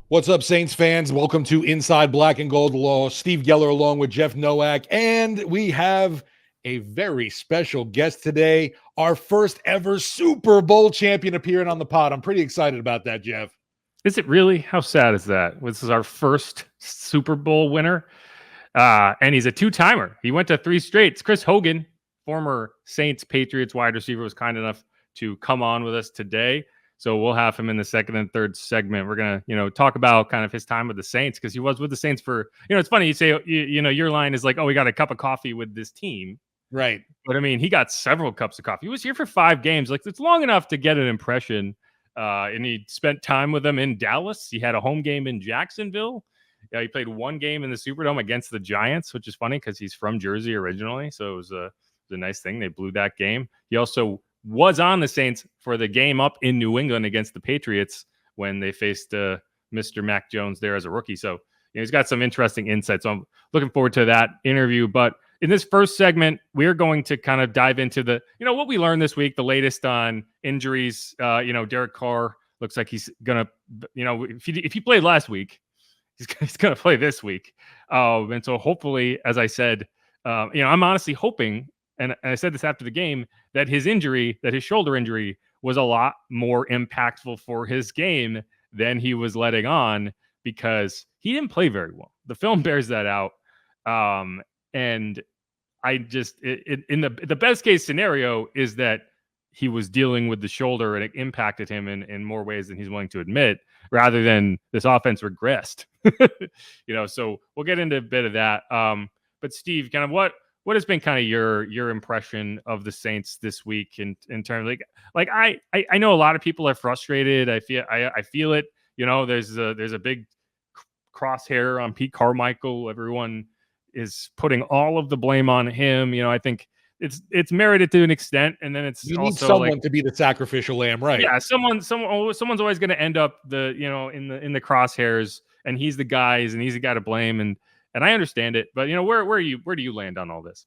What's up, Saints fans? Welcome to Inside Black and Gold Law. Steve Geller along with Jeff Nowak. And we have a very special guest today, our first ever Super Bowl champion appearing on the pod. I'm pretty excited about that, Jeff. Is it really? How sad is that? This is our first Super Bowl winner. And he's a two-timer. He went to 3 straights. Chris Hogan, former Saints-Patriots wide receiver, was kind enough to come on with us today. So we'll have him in the second and third segment. We're going to, talk about kind of his time with the Saints, because he was with the Saints for, it's funny you say, your line is like, oh, we got a cup of coffee with this team. Right. But I mean, he got several cups of coffee. He was here for 5 games. Like, it's long enough to get an impression. And he spent time with them in Dallas. He had a home game in Jacksonville. He played 1 game in the Superdome against the Giants, which is funny because he's from Jersey originally. So it was a nice thing. They blew that game. He also was on the Saints for the game up in New England against the Patriots when they faced Mr. Mac Jones there as a rookie. So he's got some interesting insights. So I'm looking forward to that interview. But in this first segment, we're going to kind of dive into the, what we learned this week, the latest on injuries. Derek Carr looks like he's going to, if he played last week, he's going to play this week. And so hopefully, as I said, I'm honestly hoping, and I said this after the game, that his shoulder injury was a lot more impactful for his game than he was letting on, because he didn't play very well. The film bears that out. And I just, in the best case scenario is that he was dealing with the shoulder and it impacted him in more ways than he's willing to admit, rather than this offense regressed. So we'll get into a bit of that. But Steve, kind of what has been kind of your impression of the Saints this week in terms of like I know a lot of people are frustrated. I feel it. There's a big crosshair on Pete Carmichael. Everyone is putting all of the blame on him. I think it's merited to an extent, and then it's you also need someone to be the sacrificial lamb, right? Yeah, someone's always going to end up in the crosshairs, and he's the guy to blame, and I understand it, but where do you land on all this?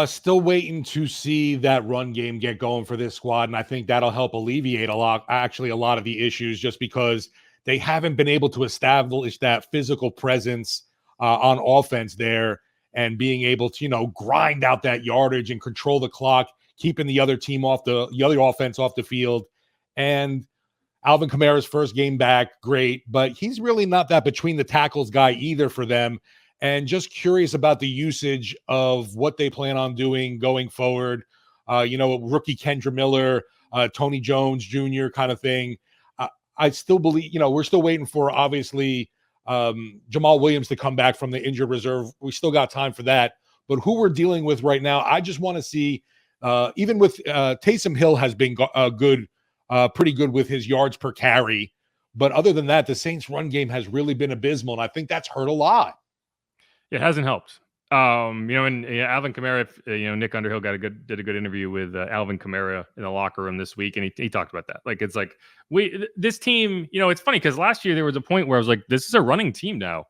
Still waiting to see that run game get going for this squad, and I think that'll help alleviate a lot of the issues, just because they haven't been able to establish that physical presence on offense there, and being able to grind out that yardage and control the clock, keeping the other team the other offense off the field. And Alvin Kamara's first game back, great, but he's really not that between the tackles guy either for them. And just curious about the usage of what they plan on doing going forward. Rookie Kendra Miller, Tony Jones Jr. kind of thing. I still believe, we're still waiting for, obviously, Jamal Williams to come back from the injured reserve. We still got time for that. But who we're dealing with right now, I just want to see, even with Taysom Hill has been good, pretty good with his yards per carry. But other than that, the Saints run game has really been abysmal. And I think that's hurt a lot. It hasn't helped. And Alvin Kamara, Nick Underhill did a good interview with Alvin Kamara in the locker room this week, and he talked about that. Like, it's like this team, it's funny because last year there was a point where I was like, this is a running team now.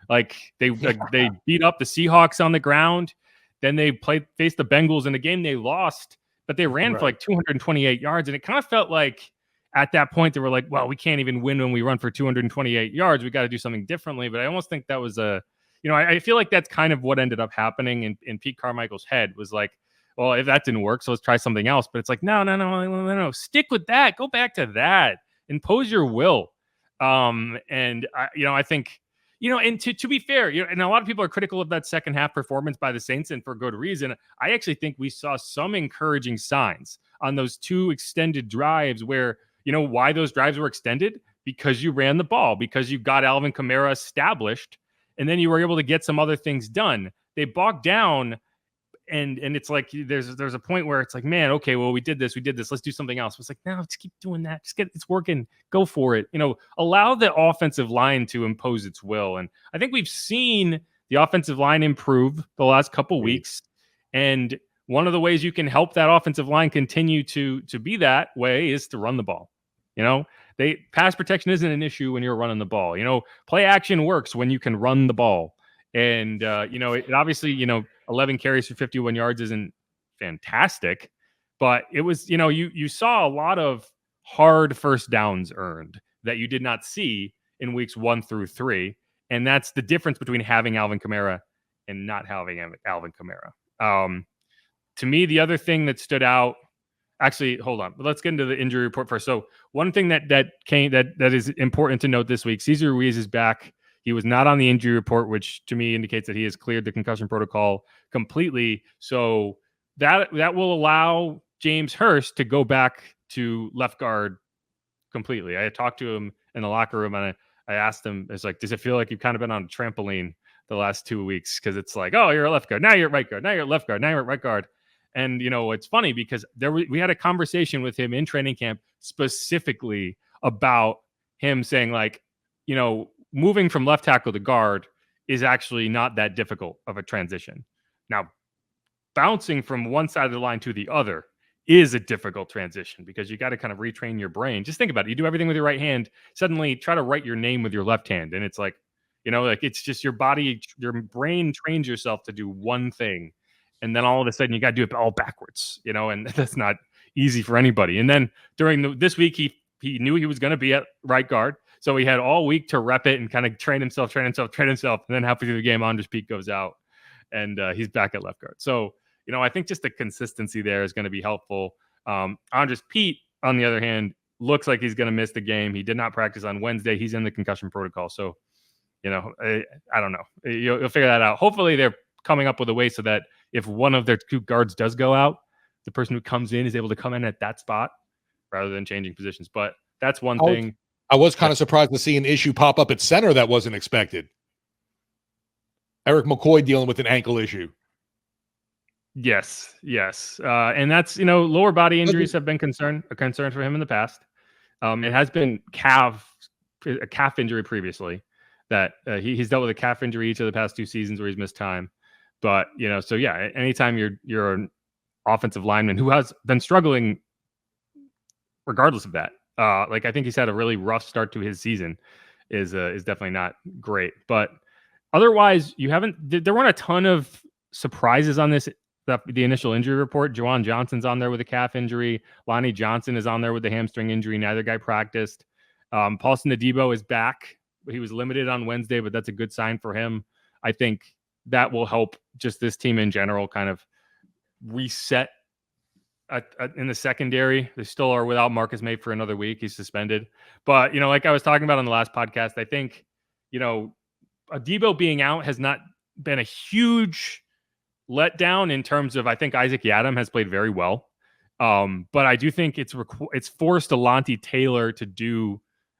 Like they beat up the Seahawks on the ground, then they faced the Bengals in a game they lost, but they ran for like 228 yards, and it kind of felt like at that point they were like, well, we can't even win when we run for 228 yards. We got to do something differently. But I almost think that was I feel like that's kind of what ended up happening in Pete Carmichael's head, was like, well, if that didn't work, so let's try something else. But it's like, no. Stick with that. Go back to that. Impose your will. And I think, and to be fair, and a lot of people are critical of that second half performance by the Saints, and for good reason. I actually think we saw some encouraging signs on those 2 extended drives where, why those drives were extended? Because you ran the ball, because you got Alvin Kamara established, and then you were able to get some other things done. They bogged down, and it's like there's a point where it's like, man, okay, well, we did this, let's do something else. It's like, no, let's keep doing that. It's working. Go for it. Allow the offensive line to impose its will. And I think we've seen the offensive line improve the last couple weeks. And one of the ways you can help that offensive line continue to be that way is to run the ball. Pass protection isn't an issue when you're running the ball. Play action works when you can run the ball. And, it obviously, 11 carries for 51 yards isn't fantastic, but it was, you saw a lot of hard first downs earned that you did not see in weeks 1 through 3. And that's the difference between having Alvin Kamara and not having Alvin Kamara. To me, the other thing that stood out, actually, hold on. Let's get into the injury report first. So one thing that is important to note this week, Cesar Ruiz is back. He was not on the injury report, which to me indicates that he has cleared the concussion protocol completely. So that will allow James Hurst to go back to left guard completely. I had talked to him in the locker room, and I asked him, it's like, does it feel like you've kind of been on a trampoline the last 2 weeks? Because it's like, oh, you're a left guard. Now you're a right guard. Now you're a left guard. Now you're a right guard. And, it's funny because we had a conversation with him in training camp specifically about him saying, like, moving from left tackle to guard is actually not that difficult of a transition. Now, bouncing from one side of the line to the other is a difficult transition because you got to kind of retrain your brain. Just think about it. You do everything with your right hand, suddenly try to write your name with your left hand. And it's like, it's just your body, your brain trains yourself to do one thing. And then all of a sudden you got to do it all backwards, and that's not easy for anybody. And then during this week, he knew he was going to be at right guard. So he had all week to rep it and kind of train himself. And then halfway through the game, Andres Pete goes out and he's back at left guard. So, I think just the consistency there is going to be helpful. Andres Pete, on the other hand, looks like he's going to miss the game. He did not practice on Wednesday. He's in the concussion protocol. So, I don't know. You'll figure that out. Hopefully they're coming up with a way so that if one of their two guards does go out, the person who comes in is able to come in at that spot rather than changing positions. But that's one thing. I was kind of surprised to see an issue pop up at center that wasn't expected. Eric McCoy dealing with an ankle issue. Yes. And that's, lower body injuries have been a concern for him in the past. It has been a calf injury previously that he's dealt with a calf injury each of the past 2 seasons where he's missed time. But, so yeah, anytime you're an offensive lineman who has been struggling regardless of that, I think he's had a really rough start to his season is definitely not great. But otherwise, there weren't a ton of surprises on this. The initial injury report. Juwan Johnson's on there with a calf injury. Lonnie Johnson is on there with the hamstring injury. Neither guy practiced. Paulson Adebo is back. He was limited on Wednesday, but that's a good sign for him. I think that will help just this team in general kind of reset in the secondary. They still are without Marcus May for another week. He's suspended. But, like I was talking about on the last podcast, I think, Adebo being out has not been a huge letdown in terms of, I think Isaac Yiadom has played very well. But I do think it's forced Alontae Taylor to do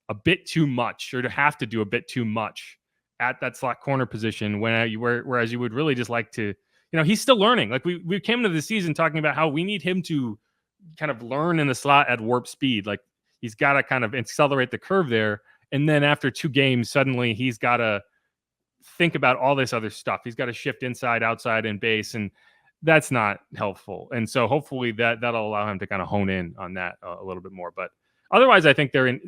a bit too much, or to have to do a bit too much at that slot corner position whereas you would really just like to, he's still learning. Like we came into the season talking about how we need him to kind of learn in the slot at warp speed. Like he's got to kind of accelerate the curve there. And then after 2 games, suddenly he's got to think about all this other stuff. He's got to shift inside, outside, and base, and that's not helpful. And so hopefully that'll allow him to kind of hone in on that a little bit more. But otherwise, I think they're in,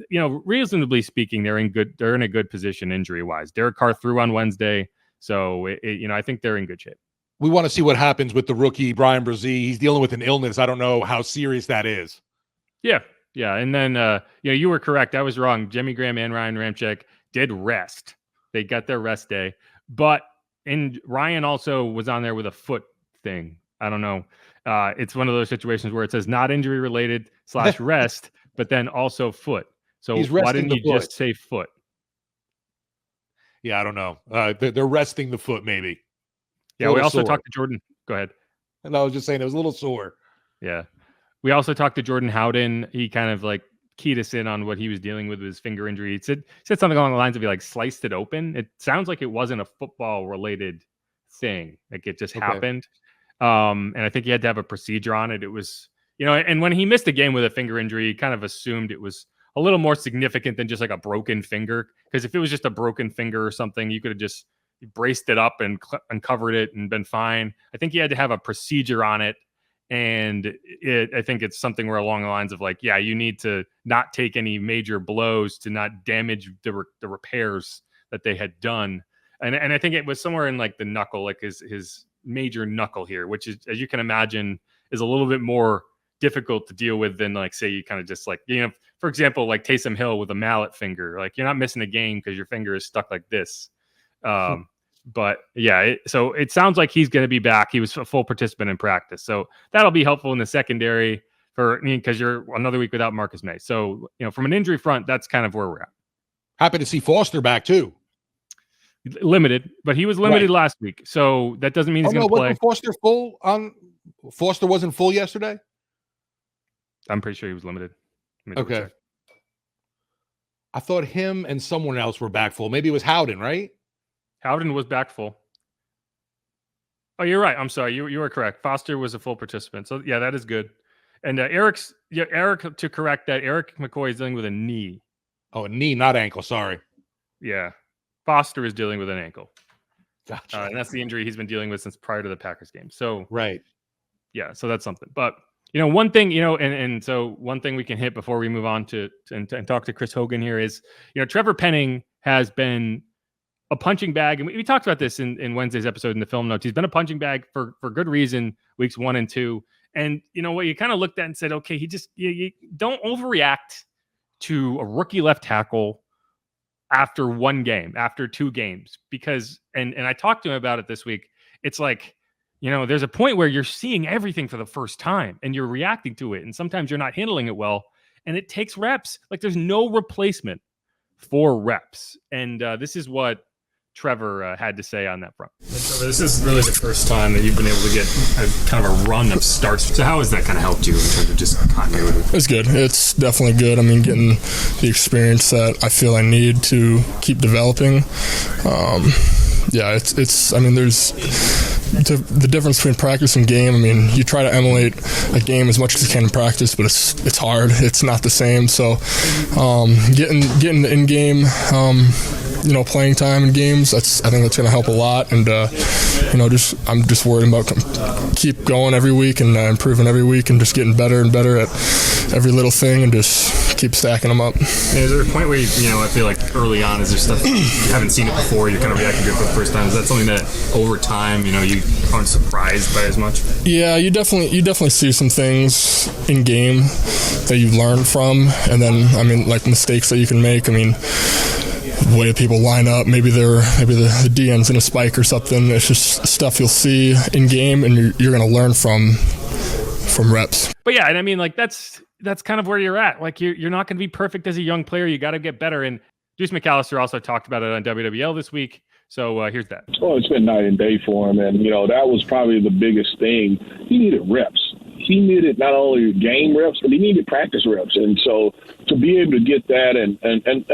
reasonably speaking, they're in a good position injury wise. Derek Carr threw on Wednesday, so I think they're in good shape. We want to see what happens with the rookie Brian Brzee. He's dealing with an illness. I don't know how serious that is. Yeah. And then you were correct. I was wrong. Jimmy Graham and Ryan Ramczyk did rest. They got their rest day, and Ryan also was on there with a foot thing. I don't know. It's one of those situations where it says not injury related / rest, but then also foot. So why didn't you just say foot? Yeah, I don't know. They're resting the foot, maybe. Yeah, we also talked to Jordan. Go ahead. And I was just saying it was a little sore. Yeah. We also talked to Jordan Howden. He kind of keyed us in on what he was dealing with his finger injury. He said something along the lines of he sliced it open. It sounds like it wasn't a football related thing. Like it just happened. And I think he had to have a procedure on it. It was, and when he missed a game with a finger injury, he kind of assumed it was a little more significant than just a broken finger. Because if it was just a broken finger or something, you could have just braced it up and covered it and been fine. I think he had to have a procedure on it. And I think it's something where along the lines of you need to not take any major blows to not damage the repairs that they had done. And I think it was somewhere in the knuckle, his major knuckle here, which is, as you can imagine, is a little bit more difficult to deal with than like, say you kind of just like, for example, like Taysom Hill with a mallet finger, like you're not missing a game because your finger is stuck like this. But yeah, so it sounds like he's going to be back. He was a full participant in practice. So that'll be helpful in the secondary because you're another week without Marcus May. So, from an injury front, that's kind of where we're at. Happy to see Foster back too. Limited, but he was limited last week. So that doesn't mean he's going to play. Foster wasn't full yesterday? I'm pretty sure he was limited. Okay. I thought him and someone else were back full. Maybe it was Howden, right? Howden was back full. Oh, you're right. I'm sorry. You were correct. Foster was a full participant. So, yeah, that is good. And Eric, to correct that, Eric McCoy is dealing with a knee. Oh, a knee, not ankle. Sorry. Yeah. Foster is dealing with an ankle. Gotcha. And that's the injury he's been dealing with since prior to the Packers game. So, right. Yeah, so that's something. But, one thing, and so one thing we can hit before we move on to talk to Chris Hogan here is, Trevor Penning has been a punching bag. And we talked about this in Wednesday's episode in the film notes. He's been a punching bag for good reason, weeks 1 and 2. And, what you kind of looked at and said, okay, you don't overreact to a rookie left tackle after 1 game, after 2 games, because, and I talked to him about it this week. It's like, there's a point where you're seeing everything for the first time and you're reacting to it. And sometimes you're not handling it well. And it takes reps. Like there's no replacement for reps. And this is what Trevor had to say on that front. Trevor, this is really the first time that you've been able to get kind of a run of starts. So how has that kind of helped you in terms of just continuity? It's good. It's definitely good. I mean, getting the experience that I feel I need to keep developing. It's. I mean, there's the difference between practice and game. I mean, you try to emulate a game as much as you can in practice, but it's hard. It's not the same. So, getting in game. Playing time in games, I think that's going to help a lot. And, I'm just worried about keep going every week and improving every week and just getting better and better at every little thing and just keep stacking them up. Is there a point where, I feel like early on, is there stuff you haven't seen it before, you're kind of reacting to it for the first time? Is that something that over time, you aren't surprised by as much? Yeah, you definitely see some things in game that you learn from. And then, like mistakes that you can make. The way people line up, maybe the DN's in a spike or something. It's just stuff you'll see in game, and you're going to learn from reps. But yeah, and that's kind of where you're at. Like you're not going to be perfect as a young player. You got to get better. And Deuce McAllister also talked about it on WWL this week. So here's that. Well, it's been night and day for him, and that was probably the biggest thing. He needed reps. He needed not only game reps, but he needed practice reps. And so to be able to get that and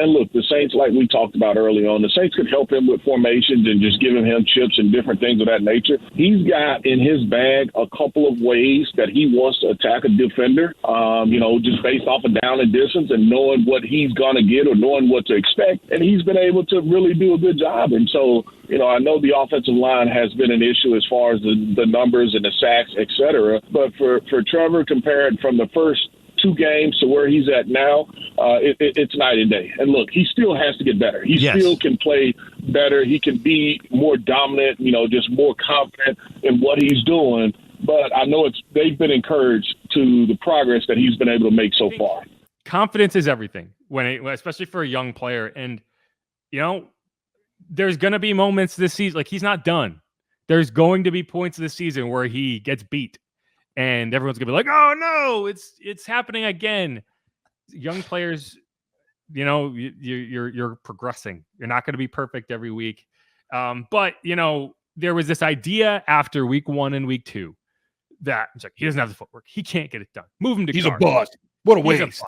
look, the Saints, like we talked about early on, the Saints could help him with formations and just giving him chips and different things of that nature. He's got in his bag a couple of ways that he wants to attack a defender, just based off of down and distance and knowing what he's going to get or knowing what to expect. And he's been able to really do a good job. And so, I know the offensive line has been an issue as far as the numbers and the sacks, et cetera. But for Trevor, compared from the first 2 games to where he's at now, it's night and day. And look, he still has to get better. He still can play better. He can be more dominant, just more confident in what he's doing. But I know they've been encouraged to the progress that he's been able to make so far. Confidence is everything, especially for a young player. And, there's going to be moments this season, like he's not done. There's going to be points this season where he gets beat and everyone's going to be like, oh no, it's happening again. Young players, you're progressing. You're not going to be perfect every week. But there was this idea after week 1 and week 2 that it's like, he doesn't have the footwork. He can't get it done. Move him to He's guard. a bust. What a waste.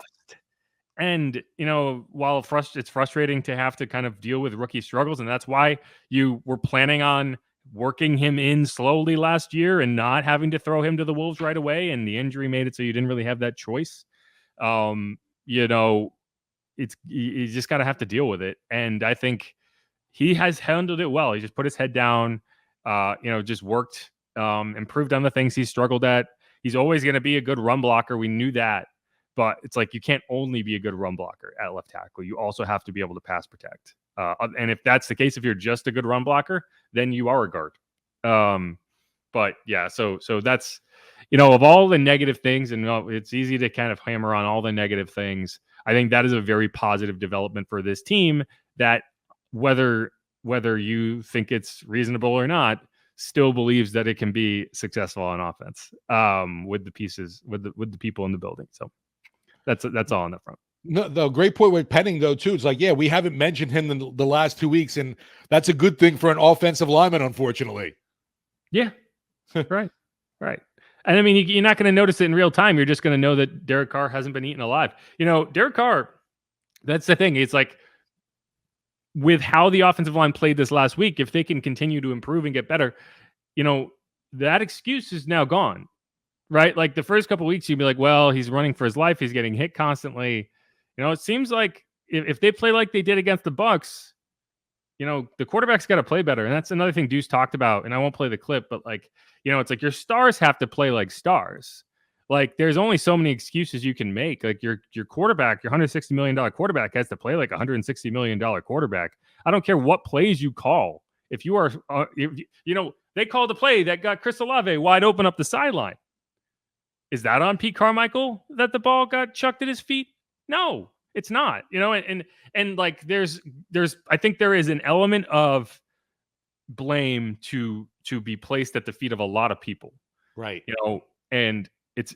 And, while it's frustrating to have to kind of deal with rookie struggles, and that's why you were planning on working him in slowly last year and not having to throw him to the Wolves right away, and the injury made it so you didn't really have that choice. You just got to have to deal with it. And I think he has handled it well. He just put his head down, just worked, improved on the things he struggled at. He's always going to be a good run blocker. We knew that. But it's like you can't only be a good run blocker at left tackle. You also have to be able to pass protect. And if that's the case, if you're just a good run blocker, then you are a guard. But yeah, so that's of all the negative things, and it's easy to kind of hammer on all the negative things, I think that is a very positive development for this team that whether you think it's reasonable or not, still believes that it can be successful on offense with the pieces, with the people in the building. So that's all on that front. No, the great point with Penning, though, too. It's like, yeah, we haven't mentioned him in the last 2 weeks, and that's a good thing for an offensive lineman, unfortunately. Yeah, right. And I mean, you're not going to notice it in real time. You're just going to know that Derek Carr hasn't been eaten alive. Derek Carr, that's the thing. It's like, with how the offensive line played this last week, if they can continue to improve and get better, that excuse is now gone, right? Like the first couple of weeks, you'd be like, well, he's running for his life. He's getting hit constantly. It seems like if they play like they did against the Bucs, the quarterback's got to play better. And that's another thing Deuce talked about. And I won't play the clip, but it's like your stars have to play like stars. Like there's only so many excuses you can make. Like your quarterback, your $160 million quarterback has to play like a $160 million quarterback. I don't care what plays you call. If you are, they called the play that got Chris Olave wide open up the sideline. Is that on Pete Carmichael that the ball got chucked at his feet? No, it's not. And like there's I think there is an element of blame to be placed at the feet of a lot of people. Right. And it's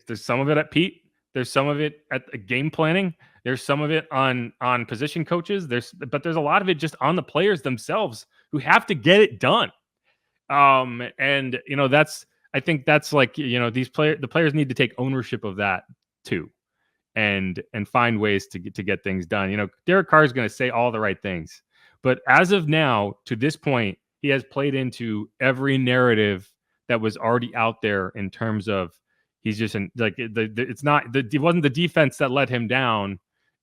there's some of it at Pete. There's some of it at game planning. There's some of it on position coaches. But there's a lot of it just on the players themselves who have to get it done. And I think that's like, the players need to take ownership of that too, and find ways to get things done. Derek Carr is going to say all the right things, but as of now, to this point, he has played into every narrative that was already out there in terms of he's just it wasn't the defense that let him down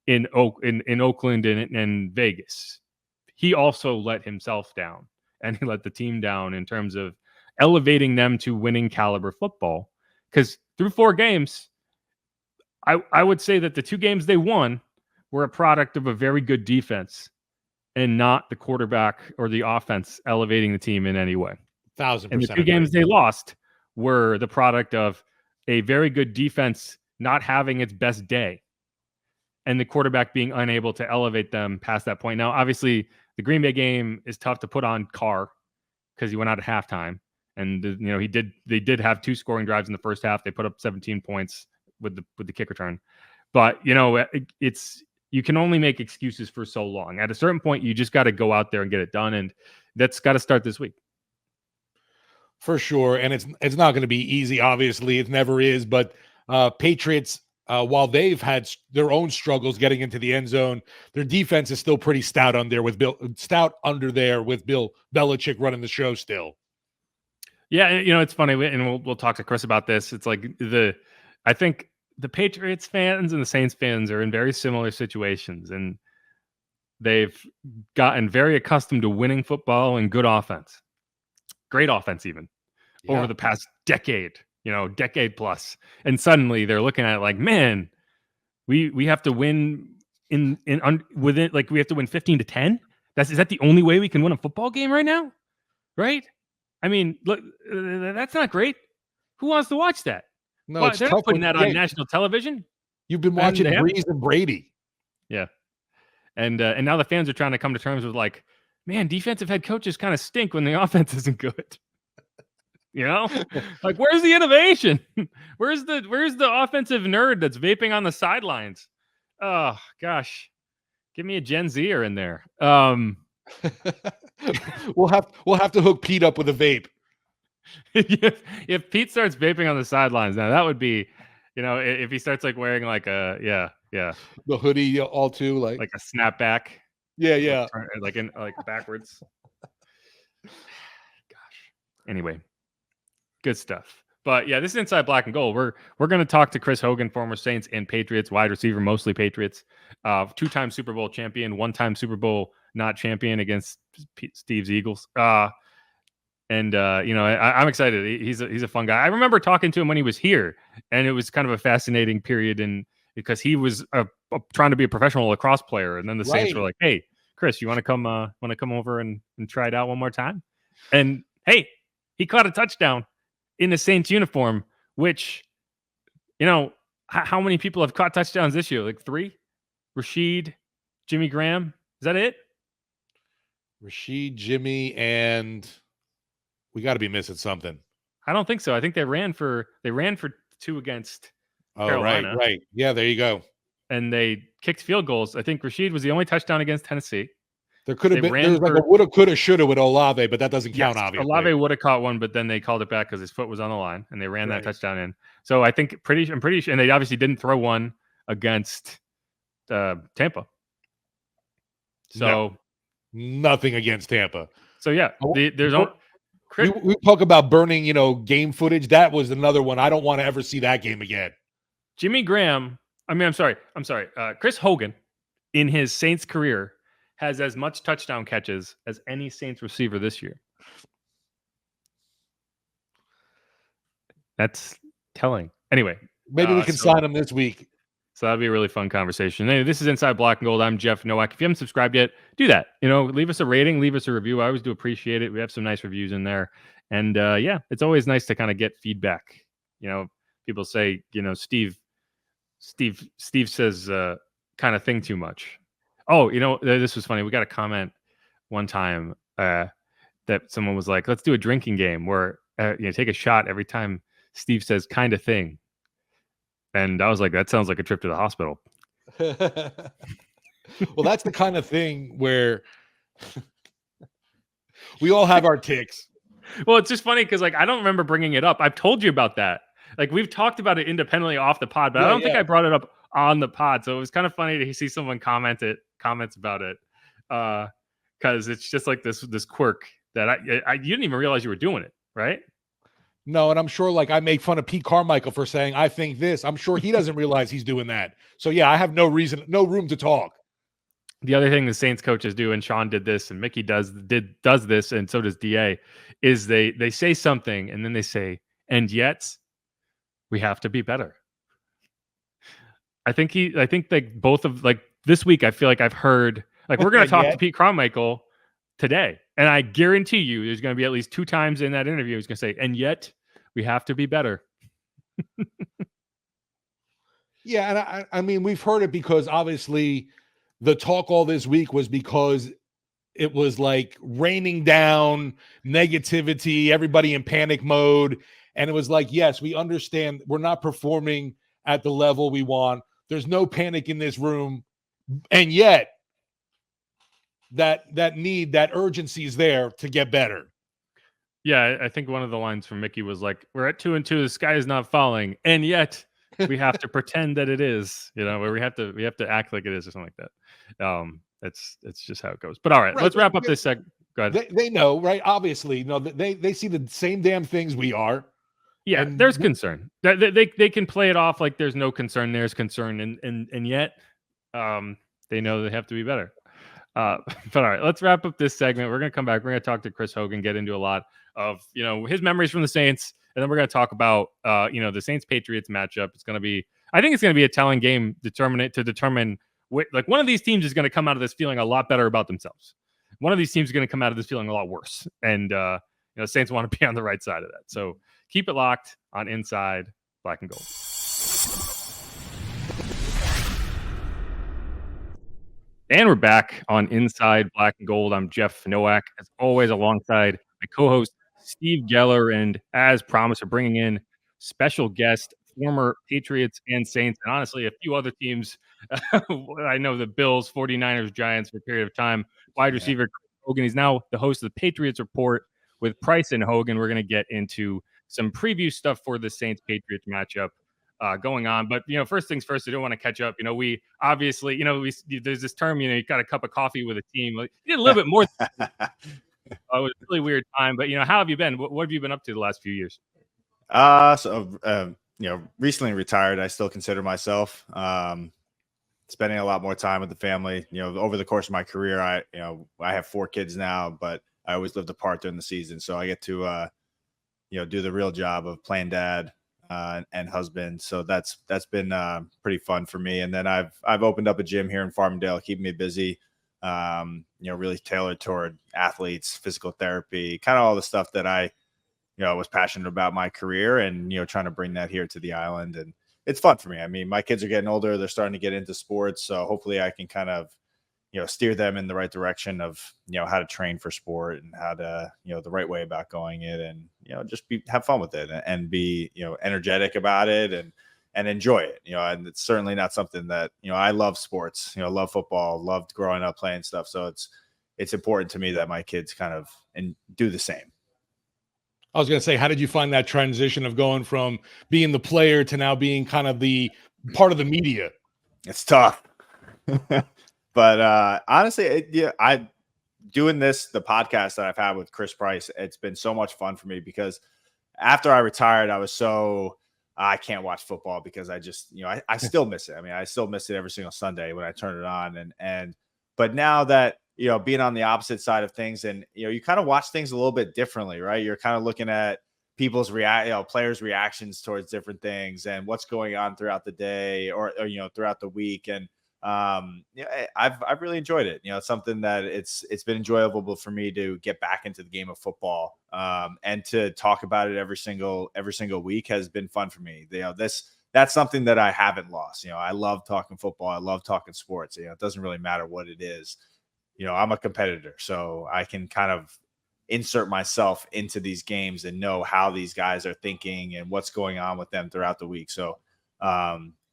in Oakland and Vegas. He also let himself down, and he let the team down in terms of elevating them to winning caliber football. Because through 4 games, I would say that the 2 games they won were a product of a very good defense and not the quarterback or the offense elevating the team in any way. 1,000%. And the 2 games they lost were the product of a very good defense not having its best day and the quarterback being unable to elevate them past that point. Now, obviously, the Green Bay game is tough to put on Carr because he went out at halftime. And they did have 2 scoring drives in the first half. They put up 17 points with the kick return. But you can only make excuses for so long. At a certain point, you just got to go out there and get it done, and that's got to start this week. For sure, and it's not going to be easy. Obviously, it never is. But Patriots, while they've had their own struggles getting into the end zone, their defense is still pretty stout under there with Bill Belichick running the show still. Yeah, it's funny, and we'll talk to Chris about this. It's like I think the Patriots fans and the Saints fans are in very similar situations, and they've gotten very accustomed to winning football and good offense, great offense even over the past decade decade plus, and suddenly they're looking at it like, man, we have to win within, like, we have to win 15-10. Is that the only way we can win a football game right now? Right? I mean, look, that's not great. Who wants to watch that? No, they're not putting that on national television. You've been watching Breeze and Brady. Yeah. And now the fans are trying to come to terms with, like, man, defensive head coaches kind of stink when the offense isn't good. Like, where's the innovation? Where's the offensive nerd that's vaping on the sidelines? Oh gosh, give me a Gen Zer in there. We'll have to hook Pete up with a vape. If Pete starts vaping on the sidelines, now that would be, if he starts like wearing like the hoodie all too, like a snapback. Yeah. Like backwards. Gosh. Anyway, good stuff. But yeah, this is Inside Black and Gold. We're going to talk to Chris Hogan, former Saints and Patriots wide receiver, mostly Patriots, 2-time Super Bowl champion, 1-time Super Bowl not champion against Steve's Eagles. I'm excited. He's a fun guy. I remember talking to him when he was here, and it was kind of a fascinating period, and because he was trying to be a professional lacrosse player, and then the Saints were like, "Hey, Chris, you want to come over and try it out one more time?" And hey, he caught a touchdown in a Saints uniform, which, how many people have caught touchdowns this year? Like 3? Rashid, Jimmy Graham. Is that it? Rashid, Jimmy, and we got to be missing something. I don't think so. I think they ran for 2 against Carolina. Right. Yeah, there you go. And they kicked field goals. I think Rashid was the only touchdown against Tennessee. There could have been like a woulda, coulda, shoulda with Olave, but that doesn't count, obviously. Olave would have caught one, but then they called it back because his foot was on the line, and they ran that touchdown in. So I'm pretty sure, and they obviously didn't throw one against Tampa. So nothing against Tampa. So yeah, we talk about burning, game footage. That was another one. I don't want to ever see that game again. Jimmy Graham. I'm sorry. Chris Hogan, in his Saints career, has as much touchdown catches as any Saints receiver this year. That's telling. Anyway, maybe we can sign him this week. So that'd be a really fun conversation. Anyway, this is Inside Black and Gold. I'm Jeff Nowak. If you haven't subscribed yet, do that. Leave us a rating, leave us a review. I always do appreciate it. We have some nice reviews in there. And it's always nice to kind of get feedback. People say, Steve says kind of thing too much. Oh, this was funny. We got a comment one time that someone was like, let's do a drinking game where, take a shot every time Steve says kind of thing. And I was like, that sounds like a trip to the hospital. Well, that's the kind of thing where we all have our tics. Well, it's just funny because, I don't remember bringing it up. I've told you about that. We've talked about it independently off the pod, but I don't think I brought it up on the pod. So it was kind of funny to see someone comments about it because it's just like this quirk that you didn't even realize you were doing it, right? No, and I'm sure I make fun of Pete Carmichael for saying I think this. I'm sure he doesn't realize he's doing that. So yeah, I have no room to talk. The other thing the Saints coaches do, and Sean did this, and Mickey does this, and so does DA, is they say something and then they say, and yet we have to be better. I think both of this week, I feel like I've heard we're going to talk to Pete Carmichael today. And I guarantee you there's going to be at least 2 times in that interview he's going to say, and yet we have to be better. Yeah, and I mean, we've heard it because obviously the talk all this week was because it was raining down negativity, everybody in panic mode. And it was yes, we understand we're not performing at the level we want. There's no panic in this room. And yet that urgency is there to get better. Yeah, I think one of the lines from Mickey was we're at 2-2, the sky is not falling, and yet we have to pretend that it is, where we have to act like it is or something like that. It's just how it goes. But all right, let's wrap up this segment. Go ahead. They know, right? Obviously, they see the same damn things we are. Yeah, and there's concern. They can play it off like there's no concern. There's concern, and yet they know they have to be better. But all right, let's wrap up this segment. We're going to come back. We're going to talk to Chris Hogan, get into a lot of his memories from the Saints, and then we're going to talk about the Saints-Patriots matchup. I think it's going to be a telling game to determine one of these teams is going to come out of this feeling a lot better about themselves. One of these teams is going to come out of this feeling a lot worse, and Saints want to be on the right side of that. So keep it locked on Inside Black and Gold. And we're back on Inside Black and Gold. I'm Jeff Nowak, as always, alongside my co-host Steve Geller, and as promised, we're bringing in special guest, former Patriots and Saints, and honestly, a few other teams. I know the Bills, 49ers, Giants for a period of time. Wide receiver Chris Hogan. He's now the host of the Patriots Report with Price and Hogan. We're going to get into some preview stuff for the Saints-Patriots matchup going on. But, first things first, I don't want to catch up. We obviously, there's this term, you got a cup of coffee with a team. You did a little bit more. It was a really weird time. But, how have you been? What have you been up to the last few years? Recently retired. I still consider myself spending a lot more time with the family. Over the course of my career, I have 4 kids now, but I always lived apart during the season. So I get to, do the real job of playing dad and husband. So that's been pretty fun for me. And then I've opened up a gym here in Farmingdale, keeping me busy. Really tailored toward athletes, physical therapy, kind of all the stuff that I was passionate about my career and, trying to bring that here to the island. And it's fun for me. I mean, my kids are getting older. They're starting to get into sports. So hopefully I can kind of, steer them in the right direction of, how to train for sport and how to, the right way about going it and, just have fun with it and be, energetic about it and enjoy it, and it's certainly not something that, I love sports, love football, loved growing up playing stuff. So it's important to me that my kids kind of do the same. I was going to say, how did you find that transition of going from being the player to now being kind of the part of the media? It's tough. But honestly, I doing the podcast that I've had with Chris Price, it's been so much fun for me because after I retired, I was I can't watch football because I just, I still miss it. I mean, I still miss it every single Sunday when I turn it on. But now that, being on the opposite side of things and, you kind of watch things a little bit differently, right? You're kind of looking at people's players' reactions towards different things and what's going on throughout the day or throughout the week. And, I've really enjoyed it. It's something that it's been enjoyable for me to get back into the game of football, and to talk about it every single week has been fun for me. That's something that I haven't lost. I love talking football. I love talking sports. It doesn't really matter what it is. I'm a competitor, so I can kind of insert myself into these games and know how these guys are thinking and what's going on with them throughout the week. So,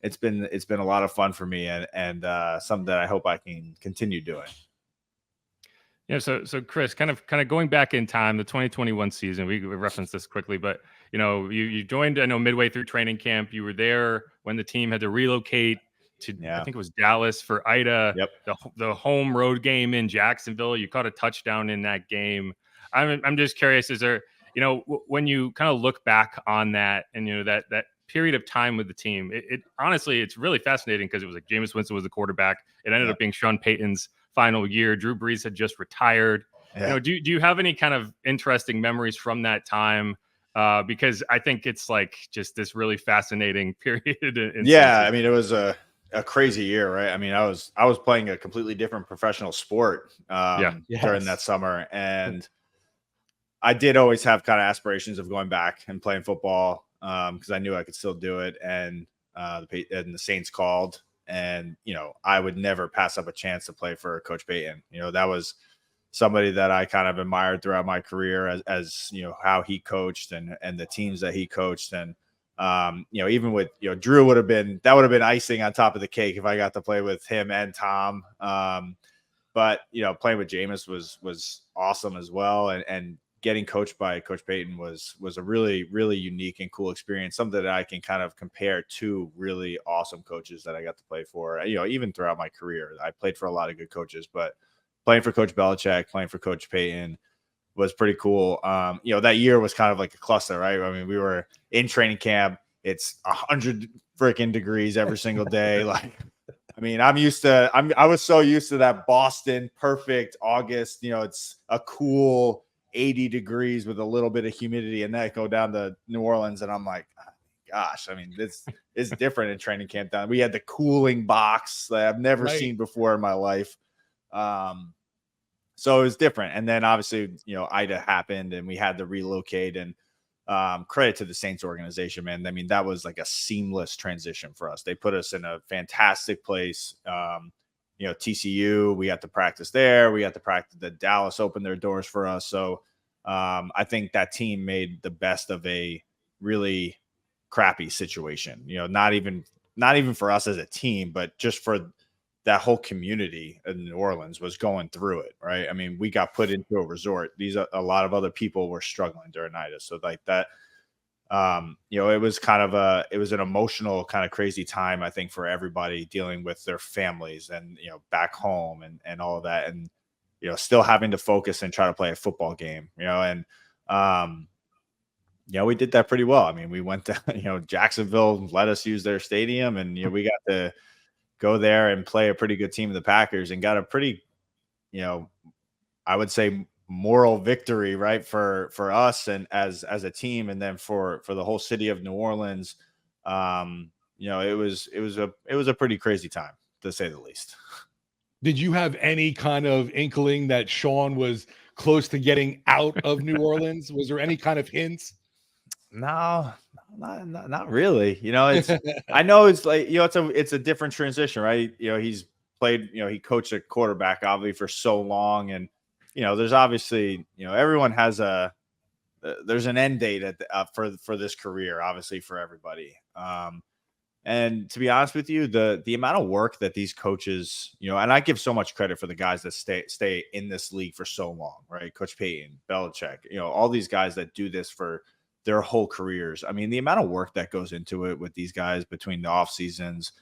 it's been a lot of fun for me and something that I hope I can continue doing. Yeah. So Chris, kind of going back in time, the 2021 season, we referenced this quickly, but you joined, I know, midway through training camp. You were there when the team had to relocate to, I think it was Dallas for Ida. Yep. The home road game in Jacksonville. You caught a touchdown in that game. I'm just curious, is there, when you kind of look back on that and, that period of time with the team, it honestly, it's really fascinating because it was like Jameis Winston was the quarterback. It ended up being Sean Payton's final year. Drew Brees had just retired. Yeah. Do you have any kind of interesting memories from that time? Because I think it's like just this really fascinating period. I mean, it was a crazy year, right? I mean, I was playing a completely different professional sport during that summer. And I did always have kind of aspirations of going back and playing football, because I knew I could still do it. And the Saints called, and, I would never pass up a chance to play for Coach Payton. That was somebody that I kind of admired throughout my career as how he coached and the teams that he coached. And, even with, Drew would have been icing on top of the cake if I got to play with him and Tom. But, playing with Jameis was awesome as well. And getting coached by Coach Payton was a really, really unique and cool experience, something that I can kind of compare to really awesome coaches that I got to play for. Even throughout my career, I played for a lot of good coaches, but playing for Coach Belichick, playing for Coach Payton was pretty cool. That year was kind of like a cluster, right? I mean, we were in training camp. It's 100 freaking degrees every single day. Like, I mean, I was so used to that Boston perfect August, it's a cool 80 degrees with a little bit of humidity, and then go down to New Orleans. And I'm like, gosh, I mean, this is different in training camp down. We had the cooling box that I've never seen before in my life. So it was different. And then obviously, Ida happened and we had to relocate, and credit to the Saints organization, man. I mean, that was like a seamless transition for us. They put us in a fantastic place. TCU, we got to practice there. We got to practice the Dallas opened their doors for us. So I think that team made the best of a really crappy situation, not even for us as a team, but just for that whole community in New Orleans was going through it. Right. I mean, we got put into a resort. A lot of other people were struggling during Ida. So like that, it was it was an emotional kind of crazy time, I think, for everybody dealing with their families and, back home and all of that. And, still having to focus and try to play a football game, and, we did that pretty well. I mean, we went to, Jacksonville let us use their stadium, and, we got to go there and play a pretty good team of the Packers and got a pretty, I would say, moral victory, right, for us and as a team, and then for the whole city of New Orleans. It was a pretty crazy time, to say the least. Did you have any kind of inkling that Sean was close to getting out of New Orleans? Was there any kind of hints? No, not really. I know it's like, it's a different transition, right? He's played, he coached a quarterback obviously for so long. And, there's obviously, everyone has there's an end date for this career, obviously for everybody. And to be honest with you, the amount of work that these coaches, and I give so much credit for the guys that stay in this league for so long, right? Coach Payton, Belichick, all these guys that do this for their whole careers. I mean, the amount of work that goes into it with these guys between the off seasons,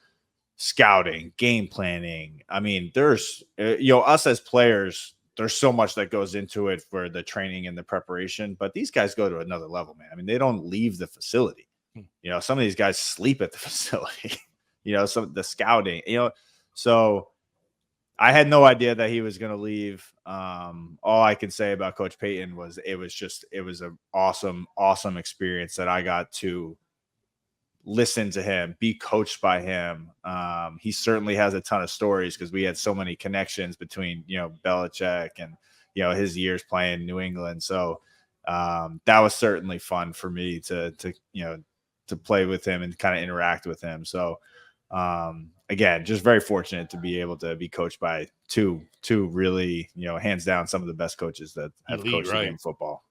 scouting, game planning. I mean, there's, us as players, there's so much that goes into it for the training and the preparation, but these guys go to another level, man. I mean, they don't leave the facility. Some of these guys sleep at the facility, some of the scouting, so I had no idea that he was going to leave. All I can say about Coach Payton was it was an awesome experience that I got to listen to him, be coached by him. He certainly has a ton of stories because we had so many connections between, Belichick and, his years playing New England. So that was certainly fun for me to play with him and kind of interact with him. So again, just very fortunate to be able to be coached by two really, hands down, some of the best coaches that have coached in football.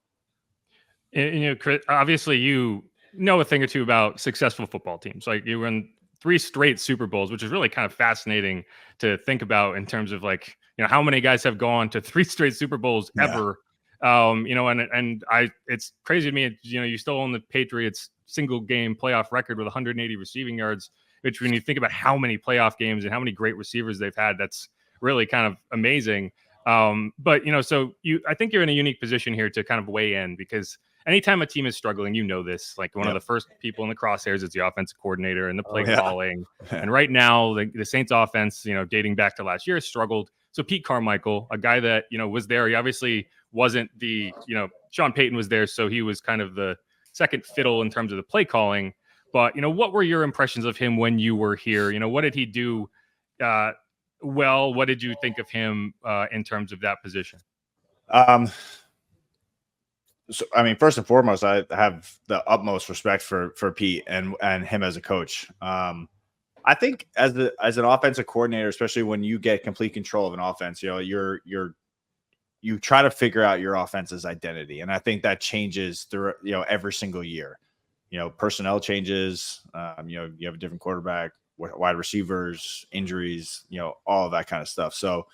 And, Chris, obviously you know a thing or two about successful football teams. Like you won 3 straight Super Bowls, which is really kind of fascinating to think about in terms of like, how many guys have gone to 3 straight Super Bowls ever. It's crazy to me, you still own the Patriots single game playoff record with 180 receiving yards, which when you think about how many playoff games and how many great receivers they've had, that's really kind of amazing. But I think you're in a unique position here to kind of weigh in, because anytime a team is struggling, this, like one of the first people in the crosshairs is the offensive coordinator and the play calling. And right now the Saints offense, dating back to last year, struggled. So Pete Carmichael, a guy that, was there, he obviously wasn't Sean Payton was there. So he was kind of the second fiddle in terms of the play calling. But, what were your impressions of him when you were here? What did he do well? What did you think of him in terms of that position? So, I mean, first and foremost, I have the utmost respect for Pete and him as a coach. I think as an offensive coordinator, especially when you get complete control of an offense, you try to figure out your offense's identity. And I think that changes through, every single year. Personnel changes, you have a different quarterback, wide receivers, injuries, all of that kind of stuff. So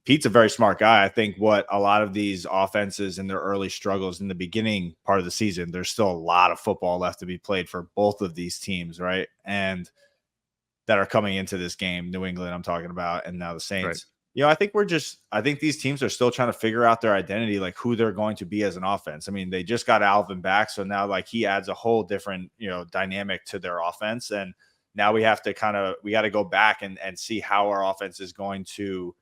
Pete's a very smart guy. I think what a lot of these offenses in their early struggles in the beginning part of the season, there's still a lot of football left to be played for both of these teams, right? And that are coming into this game, New England I'm talking about, and now the Saints. Right. I think these teams are still trying to figure out their identity, like who they're going to be as an offense. I mean, they just got Alvin back, so now like he adds a whole different, dynamic to their offense. And now we got to go back and see how our offense is going to,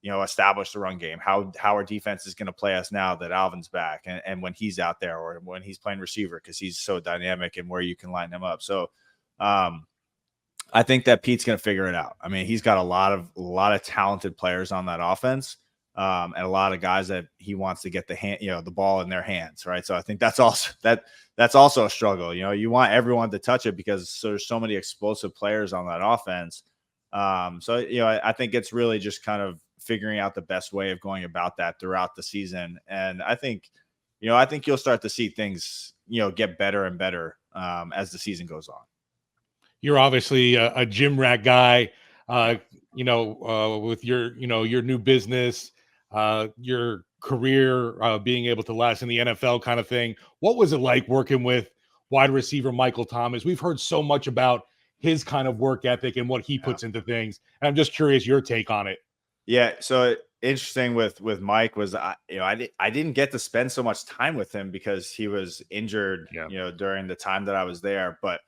establish the run game, how our defense is going to play us now that Alvin's back and when he's out there or when he's playing receiver, because he's so dynamic and where you can line him up. So I think that Pete's going to figure it out. I mean, he's got a lot of talented players on that offense and a lot of guys that he wants to get the ball in their hands. Right. So I think that's also a struggle. You want everyone to touch it because there's so many explosive players on that offense. I think it's really just kind of figuring out the best way of going about that throughout the season. And I think you'll start to see things, get better and better as the season goes on. You're obviously a gym rat guy, with your new business, your career being able to last in the NFL kind of thing. What was it like working with wide receiver Michael Thomas? We've heard so much about his kind of work ethic and what he puts into things. And I'm just curious your take on it. Yeah. So interesting with Mike was, I didn't get to spend so much time with him because he was injured, during the time that I was there. But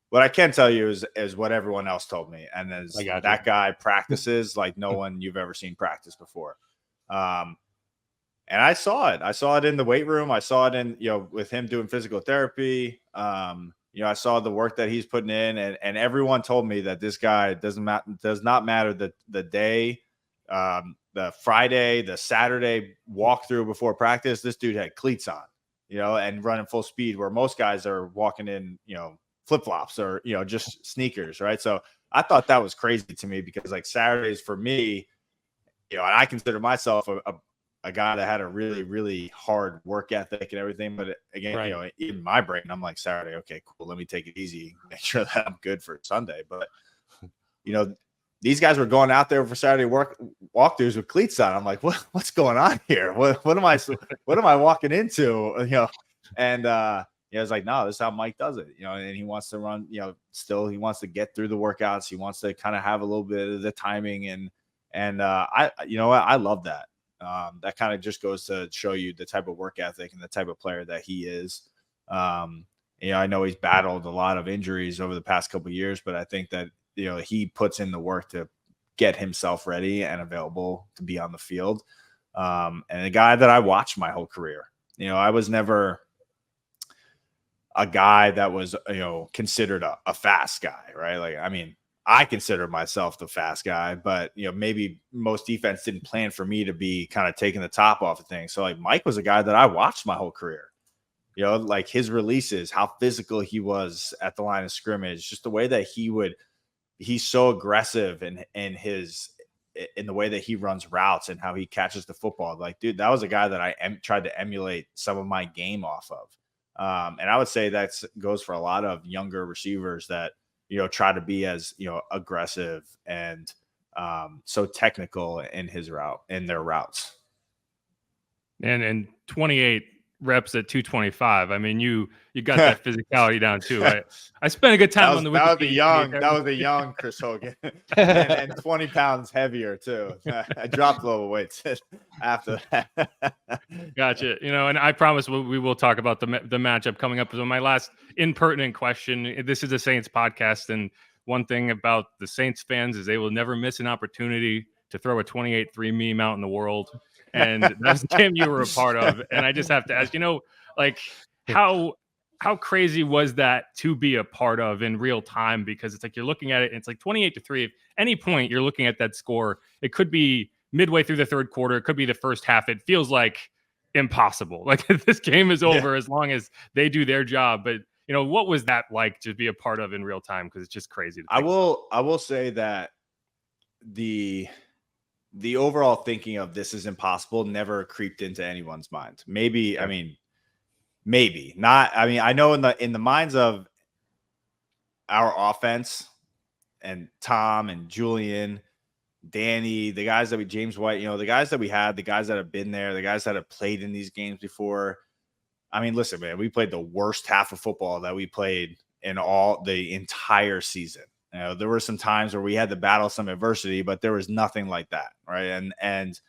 what I can tell you is what everyone else told me. And as that guy practices like no one you've ever seen practice before. And I saw it. I saw it in the weight room. I saw it in, with him doing physical therapy. I saw the work that he's putting in, and everyone told me that this guy does not matter the day the Friday, the Saturday walkthrough before practice, this dude had cleats on, and running full speed, where most guys are walking in, flip-flops or, just sneakers. Right. So I thought that was crazy to me, because like Saturdays for me, and I consider myself a guy that had a really, really hard work ethic and everything. But again, in my brain, I'm like, Saturday, okay, cool. Let me take it easy, make sure that I'm good for Sunday. But, these guys were going out there for Saturday walkthroughs with cleats on. I'm like, what's going on here? What am I walking into? And I was like, no, this is how Mike does it. And he wants to run, still he wants to get through the workouts. He wants to kind of have a little bit of the timing and I love that. That kind of just goes to show you the type of work ethic and the type of player that he is. I know he's battled a lot of injuries over the past couple of years, but I think that, he puts in the work to get himself ready and available to be on the field. And a guy that I watched my whole career. I was never a guy that was, considered a fast guy, right? Like, I mean, I consider myself the fast guy, but, maybe most defense didn't plan for me to be kind of taking the top off of things. So like Mike was a guy that I watched my whole career, like his releases, how physical he was at the line of scrimmage, just the way that he's so aggressive in the way that he runs routes and how he catches the football. Like, dude, that was a guy that I tried to emulate some of my game off of. And I would say that goes for a lot of younger receivers that, try to be as, aggressive and so technical in their routes. And 28 reps at 225. I mean, you got that physicality down too. I spent a good time on the weekend. That was the young Chris Hogan, and 20 pounds heavier too. I dropped a little weight after that. Gotcha. And I promise we will talk about the matchup coming up. So my last impertinent question. This is a Saints podcast, and one thing about the Saints fans is they will never miss an opportunity to throw a 28-3 meme out in the world. And that's the game you were a part of. And I just have to ask, like how crazy was that to be a part of in real time? Because it's like you're looking at it and it's like 28-3. At any point you're looking at that score, it could be midway through the third quarter, it could be the first half. It feels like impossible. Like this game is over as long as they do their job. But what was that like to be a part of in real time? Because it's just crazy. I will say that the overall thinking of this is impossible never creeped into anyone's mind. Maybe not. I mean, I know in the minds of our offense and Tom and Julian, Danny, the guys that James White, the guys that we had, the guys that have been there, the guys that have played in these games before. I mean, listen, man, we played the worst half of football that we played in all the entire season. There were some times where we had to battle some adversity, but there was nothing like that, right? And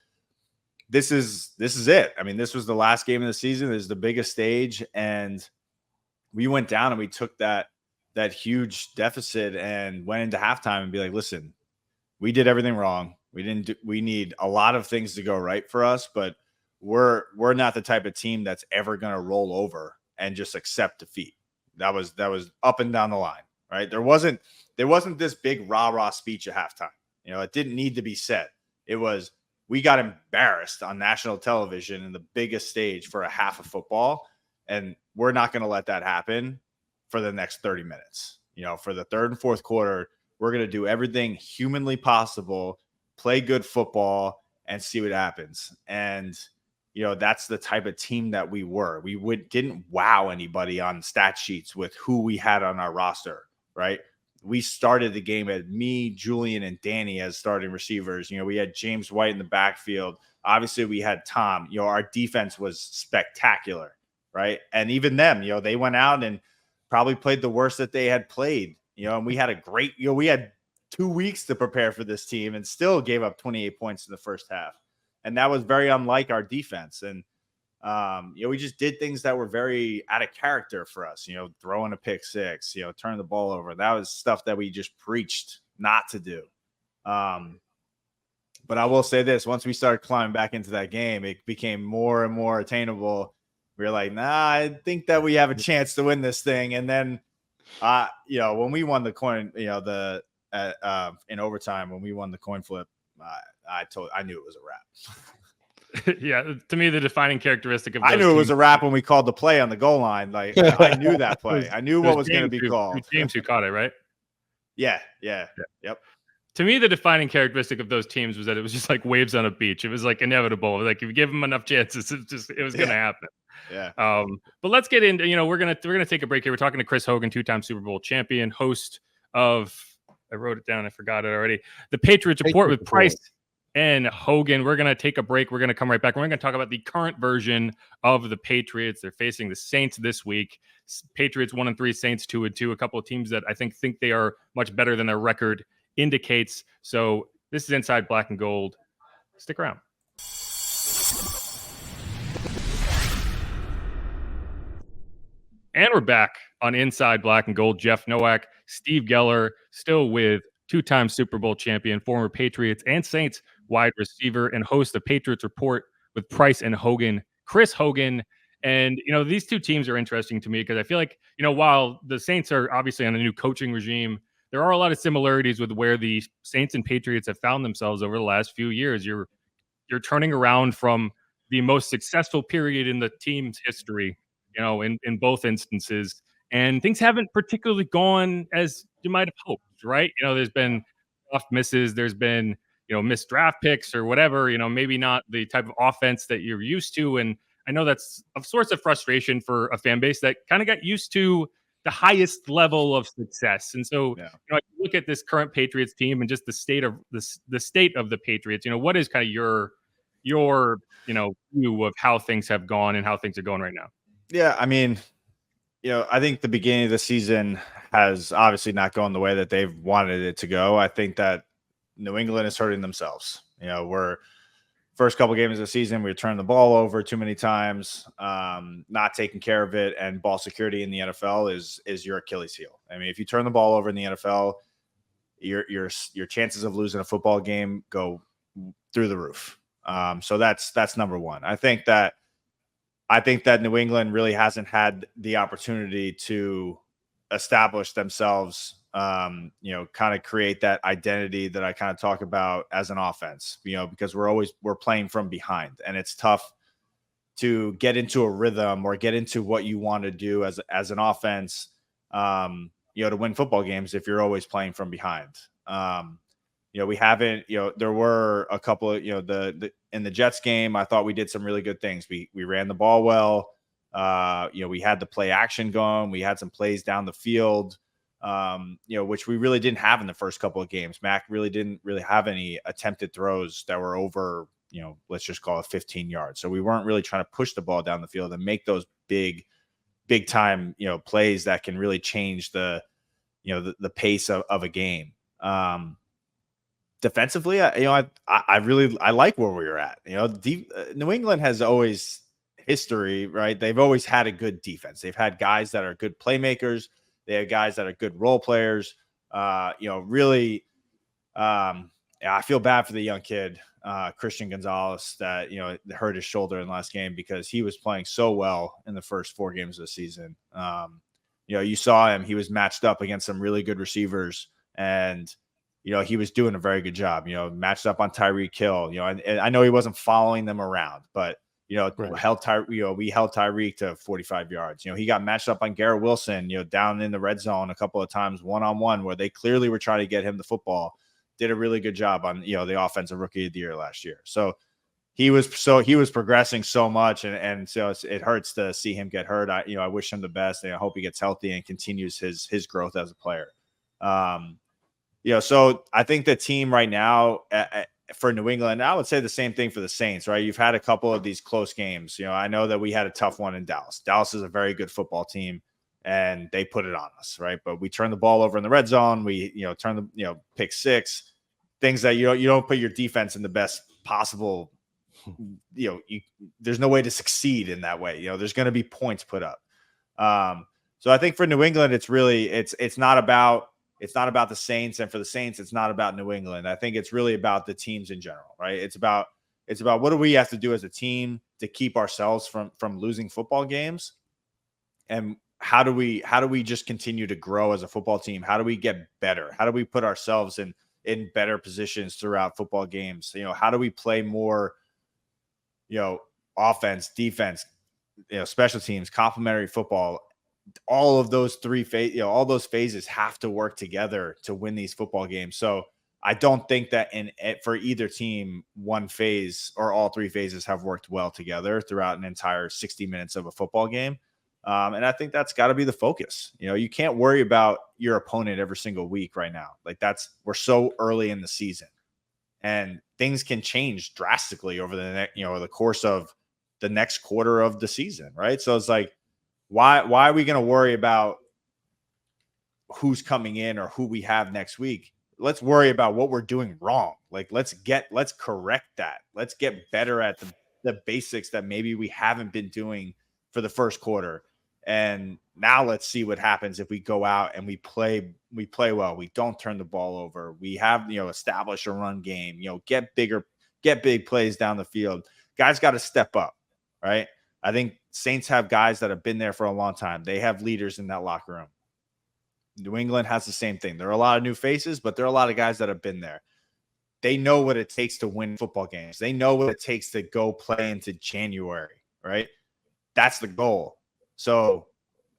this is it. I mean, this was the last game of the season. This is the biggest stage, and we went down and we took that huge deficit and went into halftime and be like, listen, we did everything wrong. We need a lot of things to go right for us, but we're not the type of team that's ever going to roll over and just accept defeat. That was up and down the line, right? There wasn't this big rah-rah speech at halftime. It didn't need to be said. It was, we got embarrassed on national television in the biggest stage for a half of football, and we're not going to let that happen for the next 30 minutes. For the third and fourth quarter, we're going to do everything humanly possible, play good football, and see what happens. And, that's the type of team that we were. We didn't wow anybody on stat sheets with who we had on our roster, right? We started the game at me, Julian, and Danny as starting receivers. We had James White in the backfield. Obviously, we had Tom. Our defense was spectacular, right? And even them, they went out and probably played the worst that they had played. And we had a great, we had 2 weeks to prepare for this team and still gave up 28 points in the first half. And that was very unlike our defense. And we just did things that were very out of character for us, throwing a pick six, turning the ball over. That was stuff that we just preached not to do. But I will say this, once we started climbing back into that game, it became more and more attainable. We were like, I think that we have a chance to win this thing. And then, when we won the coin, in overtime, when we won the coin flip, I knew it was a wrap. Yeah, to me, the defining characteristic of I those knew it was teams- a wrap when we called the play on the goal line. Like I knew that play. I knew it what was going to James be it called. was James who caught it, right? Yeah. Yeah. Yep. To me, the defining characteristic of those teams was that it was just like waves on a beach. It was like inevitable. Like if you give them enough chances, it was going to happen. Yeah. But let's get into, we're gonna take a break here. We're talking to Chris Hogan, 2-time Super Bowl champion, host of, I wrote it down, I forgot it already, the Patriots Report with Price and Hogan. We're gonna take a break. We're gonna come right back. We're gonna talk about the current version of the Patriots. They're facing the Saints this week. Patriots 1-3, Saints 2-2. A couple of teams that I think they are much better than their record indicates. So this is Inside Black and Gold. Stick around. And we're back on Inside Black and Gold. Jeff Nowak, Steve Geller, still with 2-time Super Bowl champion, former Patriots and Saints wide receiver, and host of Patriots Report with Price and Hogan, Chris Hogan. And, these two teams are interesting to me because I feel like, while the Saints are obviously on a new coaching regime, there are a lot of similarities with where the Saints and Patriots have found themselves over the last few years. You're turning around from the most successful period in the team's history, in both instances, and things haven't particularly gone as you might have hoped, right? There's been tough misses, there's been, missed draft picks or whatever, maybe not the type of offense that you're used to. And I know that's a source of frustration for a fan base that kind of got used to the highest level of success. And so, I look at this current Patriots team and just the state of the Patriots, what is kind of your view of how things have gone and how things are going right now? Yeah, I mean, I think the beginning of the season has obviously not gone the way that they've wanted it to go. I think that New England is hurting themselves. We're first couple games of the season, we turned the ball over too many times, not taking care of it, and ball security in the NFL is your Achilles heel. I mean, if you turn the ball over in the NFL, your chances of losing a football game go through the roof. So that's number one. I think that New England really hasn't had the opportunity to establish themselves, kind of create that identity that I kind of talk about as an offense, because we're playing from behind, and it's tough to get into a rhythm or get into what you want to do as an offense, to win football games if you're always playing from behind. We haven't, there were a couple of, in the Jets game, I thought we did some really good things. We ran the ball well. We had the play action going. We had some plays down the field, which we really didn't have in the first couple of games. Mac really didn't have any attempted throws that were over, let's just call it 15 yards. So we weren't really trying to push the ball down the field and make those big time, plays that can really change the pace of a game. Defensively, I like where we were at. New England has always history, right? They've always had a good defense. They've had guys that are good playmakers. They have guys that are good role players. Really, I feel bad for the young kid, Christian Gonzalez, that hurt his shoulder in the last game because he was playing so well in the first 4 games of the season. You saw him; he was matched up against some really good receivers, and he was doing a very good job, matched up on Tyreek Hill, and I know he wasn't following them around, but, we held Tyreek to 45 yards. He got matched up on Garrett Wilson, down in the red zone a couple of times, one-on-one, where they clearly were trying to get him the football. Did a really good job on, the offensive rookie of the year last year. So he was progressing so much, and so it hurts to see him get hurt. I wish him the best, and I hope he gets healthy and continues his growth as a player. So I think the team right now for New England, I would say the same thing for the Saints, right? You've had a couple of these close games. I know that we had a tough one in Dallas. Dallas is a very good football team, and they put it on us, right? But we turned the ball over in the red zone. We, turn the, pick 6, things that you don't put your defense in the best possible, there's no way to succeed in that way. There's going to be points put up. So I think for New England, it's really, it's not about the Saints, and for the Saints, it's not about New England. I think it's really about the teams in general, right? It's about what do we have to do as a team to keep ourselves from losing football games, and how do we just continue to grow as a football team? How do we get better? How do we put ourselves in in better positions throughout football games? How do we play more, offense, defense, special teams, complementary football? All of those all those phases have to work together to win these football games. So I don't think that for either team, one phase or all three phases have worked well together throughout an entire 60 minutes of a football game. And I think that's got to be the focus. You can't worry about your opponent every single week right now. Like we're so early in the season, and things can change drastically over the course of the next quarter of the season. Right. So it's like, why are we going to worry about who's coming in or who we have next week? Let's worry about what we're doing wrong. Like, let's correct that. Let's get better at the basics that maybe we haven't been doing for the first quarter. And now let's see what happens if we go out and we play well. We don't turn the ball over. We have, establish a run game, get big plays down the field. Guys got to step up, right? I think Saints have guys that have been there for a long time. They have leaders in that locker room. New England has the same thing. There are a lot of new faces, but there are a lot of guys that have been there. They know what it takes to win football games. They know what it takes to go play into January, right? That's the goal. So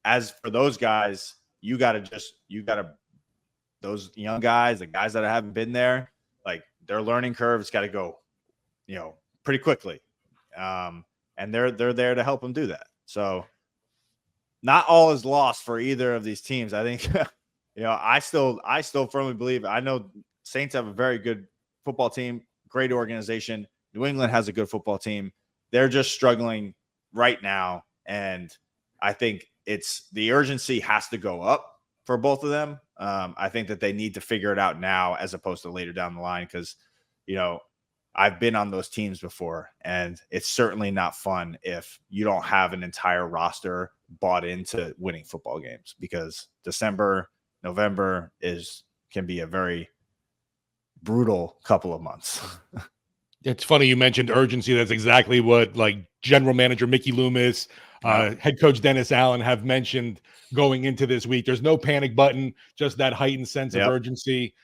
as for those guys, those young guys, the guys that haven't been there, like their learning curve has got to go, pretty quickly. And they're there to help them do that. So not all is lost for either of these teams. I think, I still firmly believe, I know Saints have a very good football team, great organization. New England has a good football team. They're just struggling right now. And I think the urgency has to go up for both of them. I think that they need to figure it out now as opposed to later down the line. Cause I've been on those teams before, and it's certainly not fun if you don't have an entire roster bought into winning football games, because December, November can be a very brutal couple of months. It's funny you mentioned urgency. That's exactly what general manager Mickey Loomis, head coach Dennis Allen have mentioned going into this week. There's no panic button, just that heightened sense of urgency.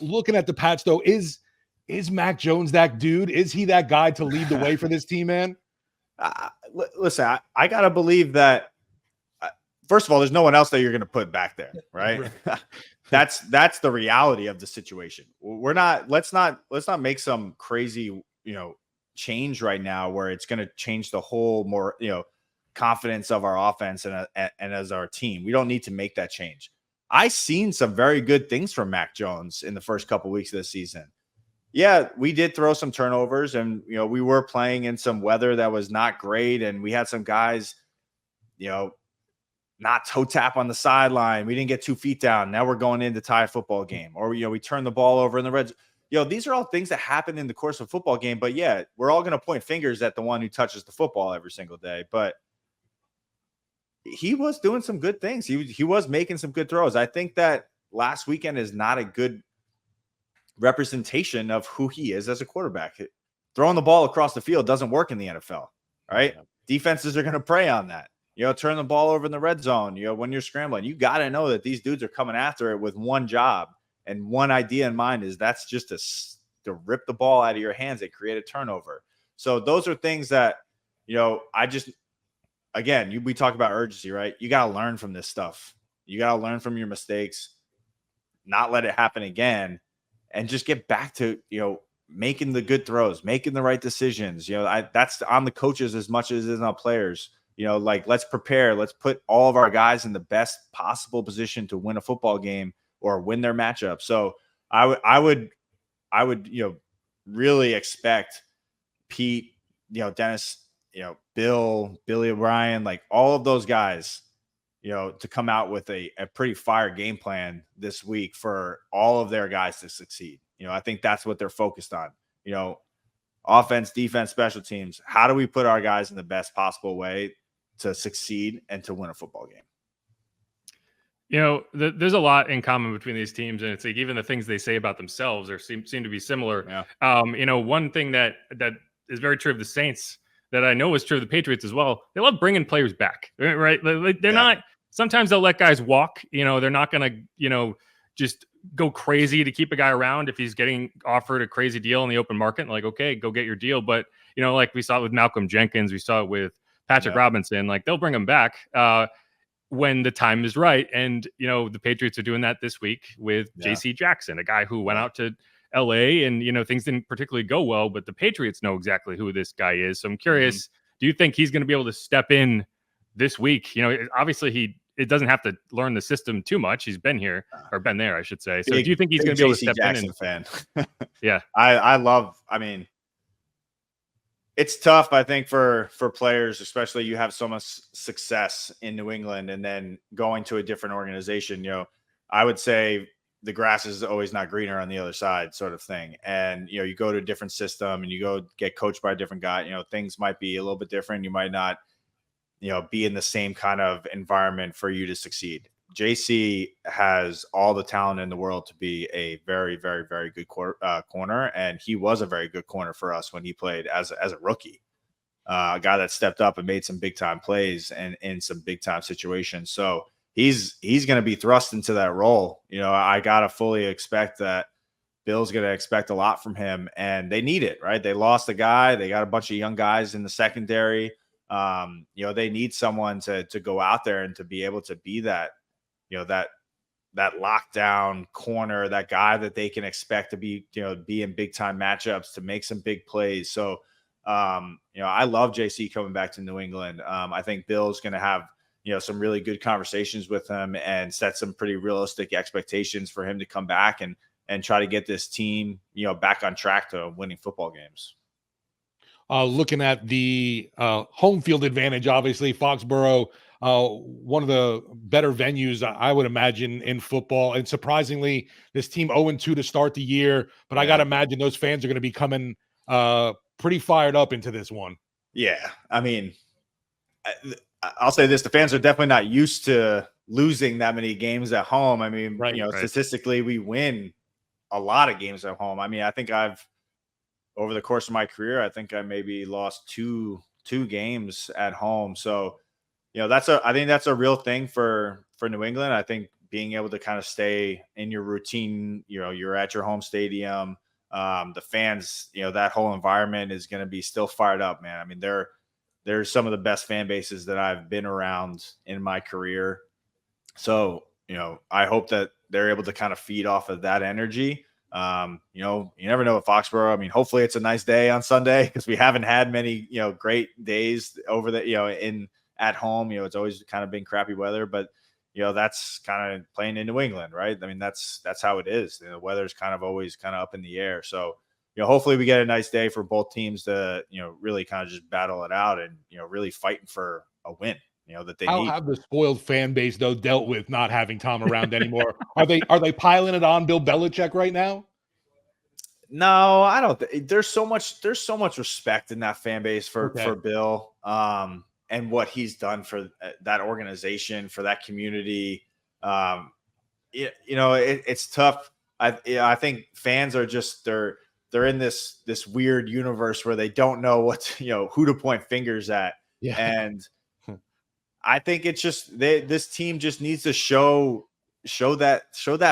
Looking at the Pats, though, is Mac Jones that dude? Is he that guy to lead the way for this team, man? Listen, I got to believe that, first of all, there's no one else that you're going to put back there, right? That's the reality of the situation. Let's not make some crazy, change right now where it's going to change the whole more, confidence of our offense and as our team. We don't need to make that change. I seen some very good things from Mac Jones in the first couple weeks of the season. Yeah, we did throw some turnovers, and we were playing in some weather that was not great, and we had some guys, not toe tap on the sideline. We didn't get 2 feet down. Now we're going into tie a football game, or we turned the ball over in the red. These are all things that happen in the course of a football game. But yeah, we're all going to point fingers at the one who touches the football every single day. But he was doing some good things. He was making some good throws. I think that last weekend is not a good representation of who he is as a quarterback. Throwing the ball across the field doesn't work in the NFL, right? Defenses are going to prey on that. Turn the ball over in the red zone. When you're scrambling, you got to know that these dudes are coming after it with one job and one idea in mind, is that's just to rip the ball out of your hands and create a turnover. So those are things that, we talk about urgency, right? You got to learn from this stuff. You got to learn from your mistakes, not let it happen again, and just get back to, making the good throws, making the right decisions. That's on the coaches as much as it is on players. Let's prepare. Let's put all of our guys in the best possible position to win a football game or win their matchup. So I would really expect Pete, Dennis, Billy O'Brien, all of those guys, to come out with a pretty fire game plan this week for all of their guys to succeed. I think that's what they're focused on. Offense, defense, special teams. How do we put our guys in the best possible way to succeed and to win a football game? There's a lot in common between these teams, and it's even the things they say about themselves seem to be similar. Yeah. One thing that is very true of the Saints that I know is true of the Patriots as well. They love bringing players back, right? They're not. Sometimes they'll let guys walk. They're not going to, just go crazy to keep a guy around if he's getting offered a crazy deal in the open market. Like, okay, go get your deal. But, like we saw it with Malcolm Jenkins, we saw it with Patrick Robinson, like they'll bring him back when the time is right. And, the Patriots are doing that this week with JC Jackson, a guy who went out to LA and, things didn't particularly go well, but the Patriots know exactly who this guy is. So I'm curious, do you think he's going to be able to step in this week? Obviously it doesn't have to learn the system too much. He's been here or been there, I should say. So do you think he's going to be able to step Jackson in? Fan. Yeah. I mean, it's tough, I think, for players, especially you have so much success in New England and then going to a different organization. I would say the grass is always not greener on the other side, sort of thing. And, you go to a different system and you go get coached by a different guy, things might be a little bit different. You might not, be in the same kind of environment for you to succeed. JC has all the talent in the world to be a very, very, very good corner. And he was a very good corner for us when he played as a rookie, a guy that stepped up and made some big time plays and in some big time situations. So he's going to be thrust into that role. I got to fully expect that Bill's going to expect a lot from him, and they need it, right? They lost a guy. They got a bunch of young guys in the secondary. They need someone to go out there and to be able to be that, that lockdown corner, that guy that they can expect to be, be in big time matchups, to make some big plays. So, I love JC coming back to New England. I think Bill's going to have, some really good conversations with him and set some pretty realistic expectations for him to come back and try to get this team, back on track to winning football games. Looking at the home field advantage, obviously Foxborough, one of the better venues I would imagine in football. And surprisingly, this team 0-2 to start the year, but I got to imagine those fans are going to be coming pretty fired up into this one. Yeah. I mean, I'll say this, the fans are definitely not used to losing that many games at home. I mean, statistically, we win a lot of games at home. I mean, I think over the course of my career, I think I maybe lost two games at home. So, I think that's a real thing for New England. I think being able to kind of stay in your routine, you're at your home stadium. The fans, that whole environment is going to be still fired up, man. I mean, they're some of the best fan bases that I've been around in my career. So, I hope that they're able to kind of feed off of that energy. You never know at Foxborough. I mean, hopefully it's a nice day on Sunday because we haven't had many, great days over the, at home. It's always kind of been crappy weather, but that's kind of playing in New England, right? I mean, that's how it is. The weather's kind of always kind of up in the air. So, hopefully we get a nice day for both teams to, really kind of just battle it out and, really fighting for a win. That they need. How have the spoiled fan base though dealt with not having Tom around anymore? Are they piling it on Bill Belichick right now? No, I don't. There's so much respect in that fan base for Bill, and what he's done for that organization, for that community. It's tough. I think fans are just they're in this weird universe where they don't know who to point fingers at, and I think it's just this team just needs to show that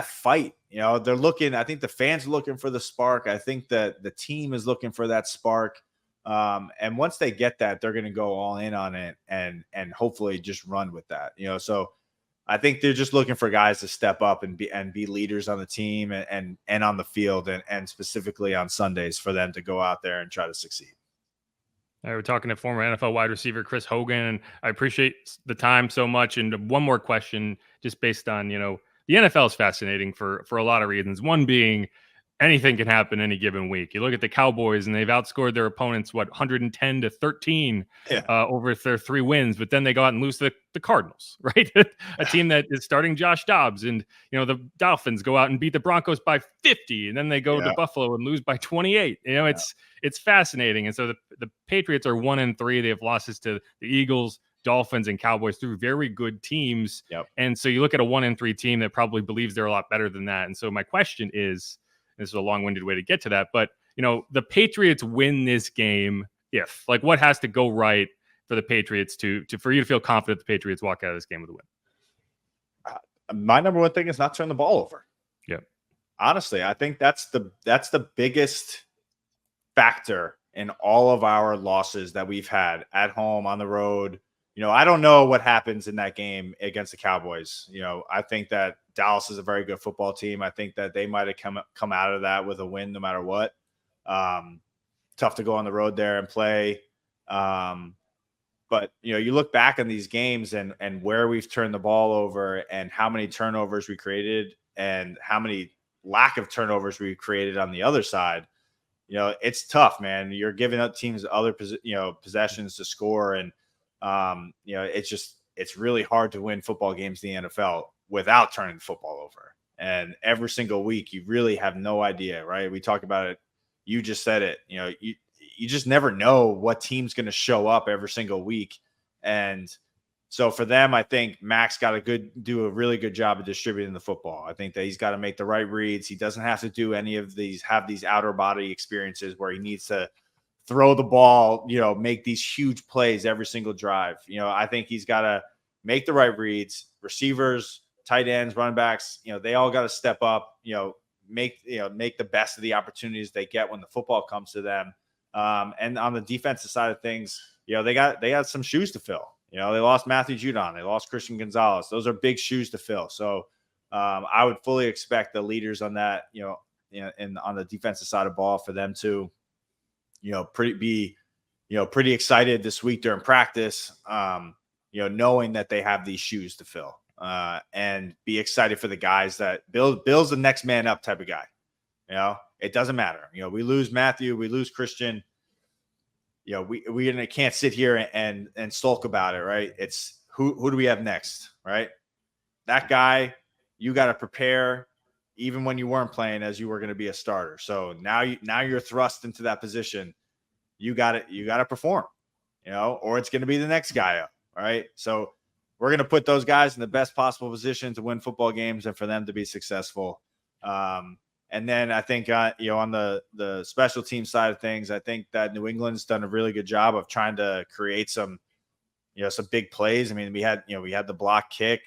fight. They're looking. I think the fans are looking for the spark. I think that the team is looking for that spark. And once they get that, they're going to go all in on it and hopefully just run with that. So I think they're just looking for guys to step up and be leaders on the team and on the field and specifically on Sundays for them to go out there and try to succeed. We're talking to former NFL wide receiver Chris Hogan, and I appreciate the time so much. And one more question, just based on, the NFL is fascinating for a lot of reasons. One being anything can happen any given week. You look at the Cowboys and they've outscored their opponents, 110-13 over their 3 wins, but then they go out and lose to the Cardinals, right? A team that is starting Josh Dobbs, and the Dolphins go out and beat the Broncos by 50, and then they go to Buffalo and lose by 28. It's fascinating. And so the Patriots are 1-3. They have losses to the Eagles, Dolphins, and Cowboys through very good teams. And so you look at a 1-3 team that probably believes they're a lot better than that. And so my question is, this is a long-winded way to get to that, but the Patriots win this game. What has to go right for the Patriots for you to feel confident the Patriots walk out of this game with a win? My number one thing is not turn the ball over. honestly, I think that's the biggest factor in all of our losses that we've had at home, on the road. I don't know what happens in that game against the Cowboys. I think that Dallas is a very good football team. I think that they might have come out of that with a win no matter what. Tough to go on the road there and play. But you look back on these games and where we've turned the ball over and how many turnovers we created and how many lack of turnovers we created on the other side. It's tough, man. You're giving up teams other possessions to score, and it's really hard to win football games in the NFL without turning the football over. And every single week, you really have no idea, right? We talked about it. You just said it. You just never know what team's going to show up every single week. And so for them, I think Mac's got to do a really good job of distributing the football. I think that he's got to make the right reads. He doesn't have to do any of have these outer body experiences where he needs to throw the ball, make these huge plays every single drive. I think he's got to make the right reads. Receivers, tight ends, running backs, they all got to step up, make the best of the opportunities they get when the football comes to them. And on the defensive side of things, they got some shoes to fill. They lost Matthew Judon, they lost Christian Gonzalez. Those are big shoes to fill. So I would fully expect the leaders on that, and on the defensive side of the ball for them to, pretty excited this week during practice, knowing that they have these shoes to fill, and be excited for the guys that Bill's the next man up type of guy. It doesn't matter. We lose Matthew, we lose Christian. We can't sit here and sulk about it, right? It's who do we have next, right? That guy, you got to prepare even when you weren't playing as you were going to be a starter. So now you're thrust into that position. You got to perform, or it's going to be the next guy up, right? So we're going to put those guys in the best possible position to win football games and for them to be successful. And then I think, on the special team side of things, I think that New England's done a really good job of trying to create some big plays. I mean, we had the block kick.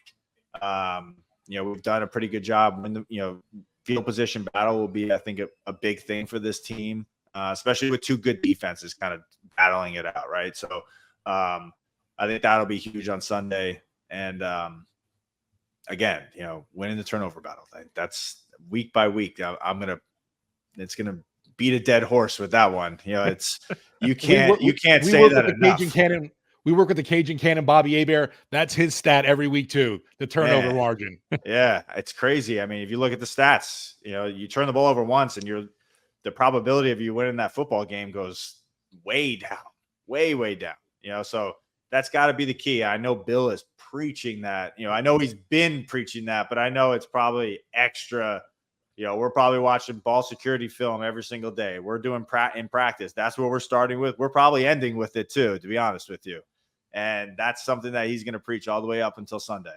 We've done a pretty good job. When the field position battle will be, I think, a big thing for this team, especially with two good defenses kind of battling it out, right? So I think that'll be huge on Sunday. And again, winning the turnover battle. That's week by week. It's gonna beat a dead horse with that one. It's you can't say that enough. We work with the Cajun Cannon, Bobby Hebert. That's his stat every week too. The turnover margin. Yeah, it's crazy. I mean, if you look at the stats, you turn the ball over once, and the probability of you winning that football game goes way down, way down. So that's got to be the key. I know Bill is preaching that. I know he's been preaching that, but I know it's probably extra. We're probably watching ball security film every single day. We're doing in practice. That's what we're starting with. We're probably ending with it too, to be honest with you. And that's something that he's going to preach all the way up until Sunday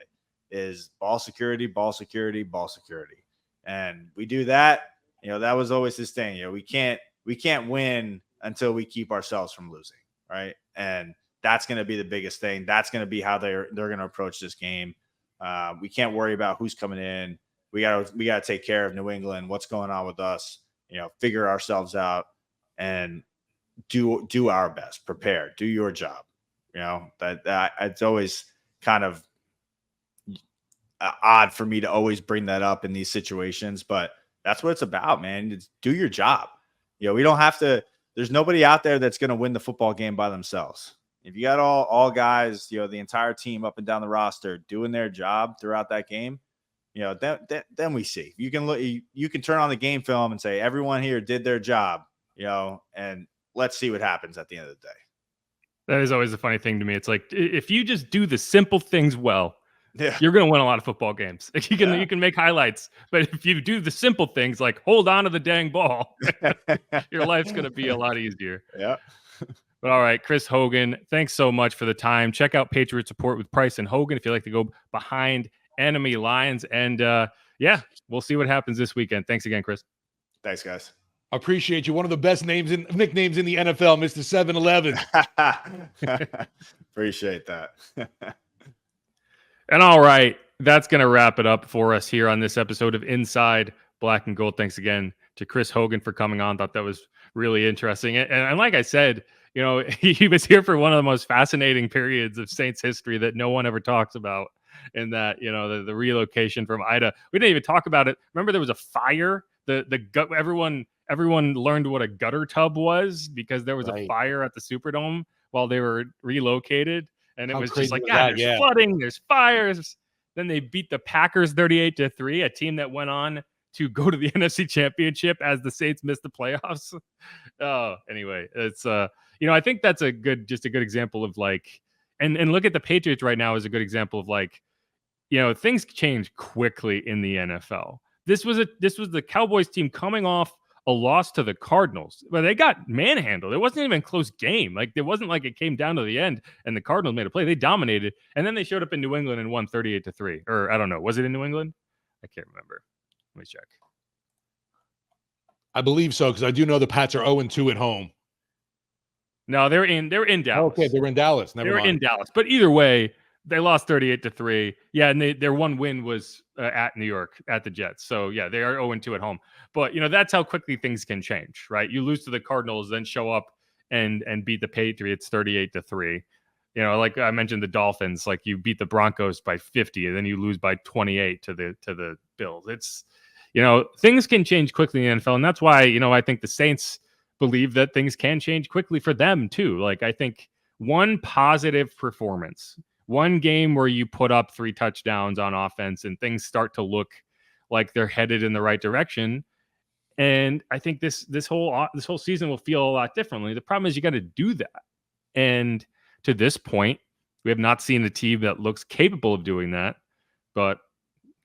is ball security, ball security, ball security. And we do that. That was always his thing. We can't win until we keep ourselves from losing. Right. And that's going to be the biggest thing. That's going to be how they're going to approach this game. We can't worry about who's coming in. We got to take care of New England. What's going on with us? Figure ourselves out and do our best. Prepare. Do your job. That it's always kind of odd for me to always bring that up in these situations, but that's what it's about, man. It's do your job. We don't have to. There's nobody out there that's going to win the football game by themselves. If you got all guys, the entire team up and down the roster doing their job throughout that game, then we see. You can look. You can turn on the game film and say everyone here did their job. And let's see what happens at the end of the day. That is always a funny thing to me. It's like if you just do the simple things well, Yeah. You're going to win a lot of football games. You can make highlights, but if you do the simple things like hold on to the dang ball, your life's going to be a lot easier. Yeah. But all right, Chris Hogan, thanks so much for the time. Check out Patriot Support with Price and Hogan if you like to go behind enemy lines. And we'll see what happens this weekend. Thanks again, Chris. Thanks, guys. Appreciate you. One of the best nicknames in the NFL, Mr. 7-Eleven. Appreciate that. And all right, that's going to wrap it up for us here on this episode of Inside Black and Gold. Thanks again to Chris Hogan for coming on. Thought that was really interesting. And like I said, you know, he was here for one of the most fascinating periods of Saints history that no one ever talks about. In that, you know, the relocation from Ida, we didn't even talk about it. Remember, there was a fire. Everyone learned what a gutter tub was because there was a fire at the Superdome while they were relocated, and it was just like, God, there's flooding, there's fires. Then they beat the Packers 38-3, a team that went on to go to the NFC Championship as the Saints missed the playoffs. Anyway, it's you know, I think that's a good example of like, and look at the Patriots right now as a good example of like, you know, things change quickly in the NFL. This was the Cowboys team coming off a loss to the Cardinals, but they got manhandled. It wasn't even a close game. Like, it wasn't like it came down to the end and the Cardinals made a play. They dominated, and then they showed up in New England and won 38-3. Or I don't know, was it in New England? I can't remember. Let me check. I believe so, because I do know the Pats are 0-2 at Home. No, they're in Dallas. Okay, they were in Dallas. They were in Dallas, but either way, they lost 38-3. Yeah, and their one win was at New York at the Jets. So yeah, they are 0-2 at home. But you know, that's how quickly things can change, right? You lose to the Cardinals, then show up and beat the Patriots 38-3. You know, like I mentioned, the Dolphins, like you beat the Broncos by 50, and then you lose by 28 to the Bills. It's, you know, things can change quickly in the NFL, and that's why, you know, I think the Saints believe that things can change quickly for them too. Like, I think one positive performance, one game where you put up 3 touchdowns on offense and things start to look like they're headed in the right direction. And I think this whole season will feel a lot differently. The problem is you got to do that. And to this point, we have not seen a team that looks capable of doing that. But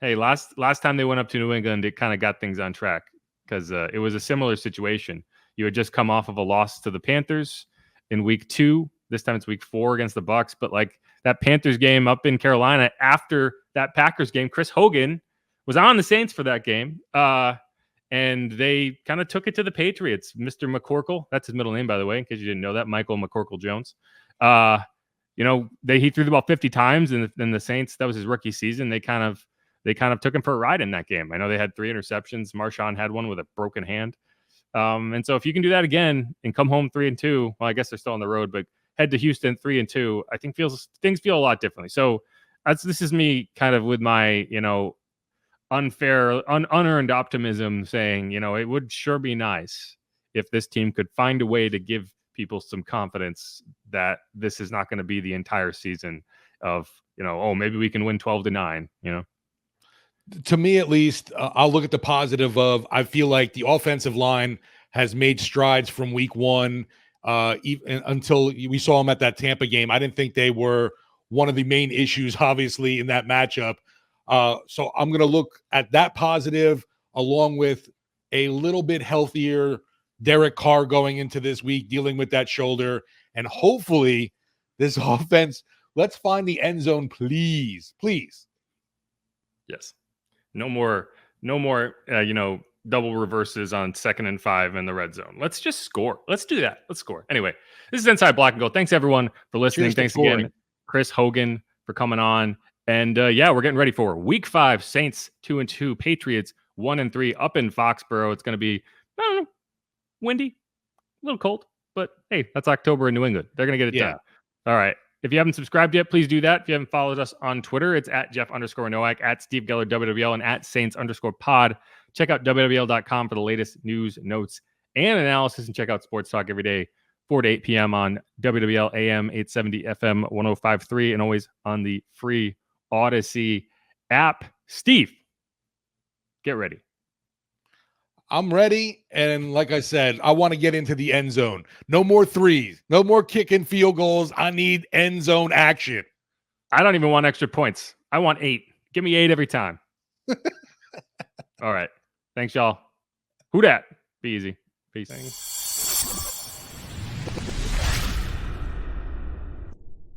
hey, last time they went up to New England, it kind of got things on track because it was a similar situation. You had just come off of a loss to the Panthers in week 2. This time it's week 4 against the Bucs. But like that Panthers game up in Carolina, after that Packers game, Chris Hogan was on the Saints for that game. And they kind of took it to the Patriots. Mr. McCorkle, that's his middle name, by the way, in case you didn't know that, Michael McCorkle Jones. You know, he threw the ball 50 times, and the Saints, that was his rookie season. They kind of took him for a ride in that game. I know they had 3 interceptions. Marshawn had one with a broken hand. And so if you can do that again and come home 3-2, well, I guess they're still on the road, but head to Houston 3-2, I think things feel a lot differently. So this is me kind of with my, you know, unfair, unearned optimism saying, you know, it would sure be nice if this team could find a way to give people some confidence that this is not going to be the entire season of, you know, oh, maybe we can win 12-9, you know. To me, at least, I'll look at the positive of, I feel like the offensive line has made strides from week 1 even until we saw them at that Tampa game. I didn't think they were one of the main issues, obviously, in that matchup. So I'm going to look at that positive along with a little bit healthier Derek Carr going into this week, dealing with that shoulder. And hopefully this offense, let's find the end zone, please. Please. Yes. No more, you know, double reverses on 2nd and 5 in the red zone. Let's just score. Let's do that. Let's score. Anyway, this is Inside Black and Gold. Thanks, everyone, for listening. Thanks again, Chris Hogan, for coming on. And yeah, we're getting ready for week 5. Saints 2-2, Patriots 1-3 up in Foxborough. It's going to be, I don't know, windy, a little cold, but hey, that's October in New England. They're going to get it done. All right. If you haven't subscribed yet, please do that. If you haven't followed us on Twitter, it's at Jeff_Nowak, at Steve Geller WWL, and at Saints_pod. Check out WWL.com for the latest news, notes, and analysis, and check out Sports Talk every day, 4 to 8 p.m. on WWL AM 870 FM 105.3, and always on the free Audacy app. Steve, get ready. I'm ready, and like I said, I want to get into the end zone. No more threes. No more kicking field goals. I need end zone action. I don't even want extra points. I want 8. Give me 8 every time. All right. Thanks, y'all. Who dat? Be easy. Peace.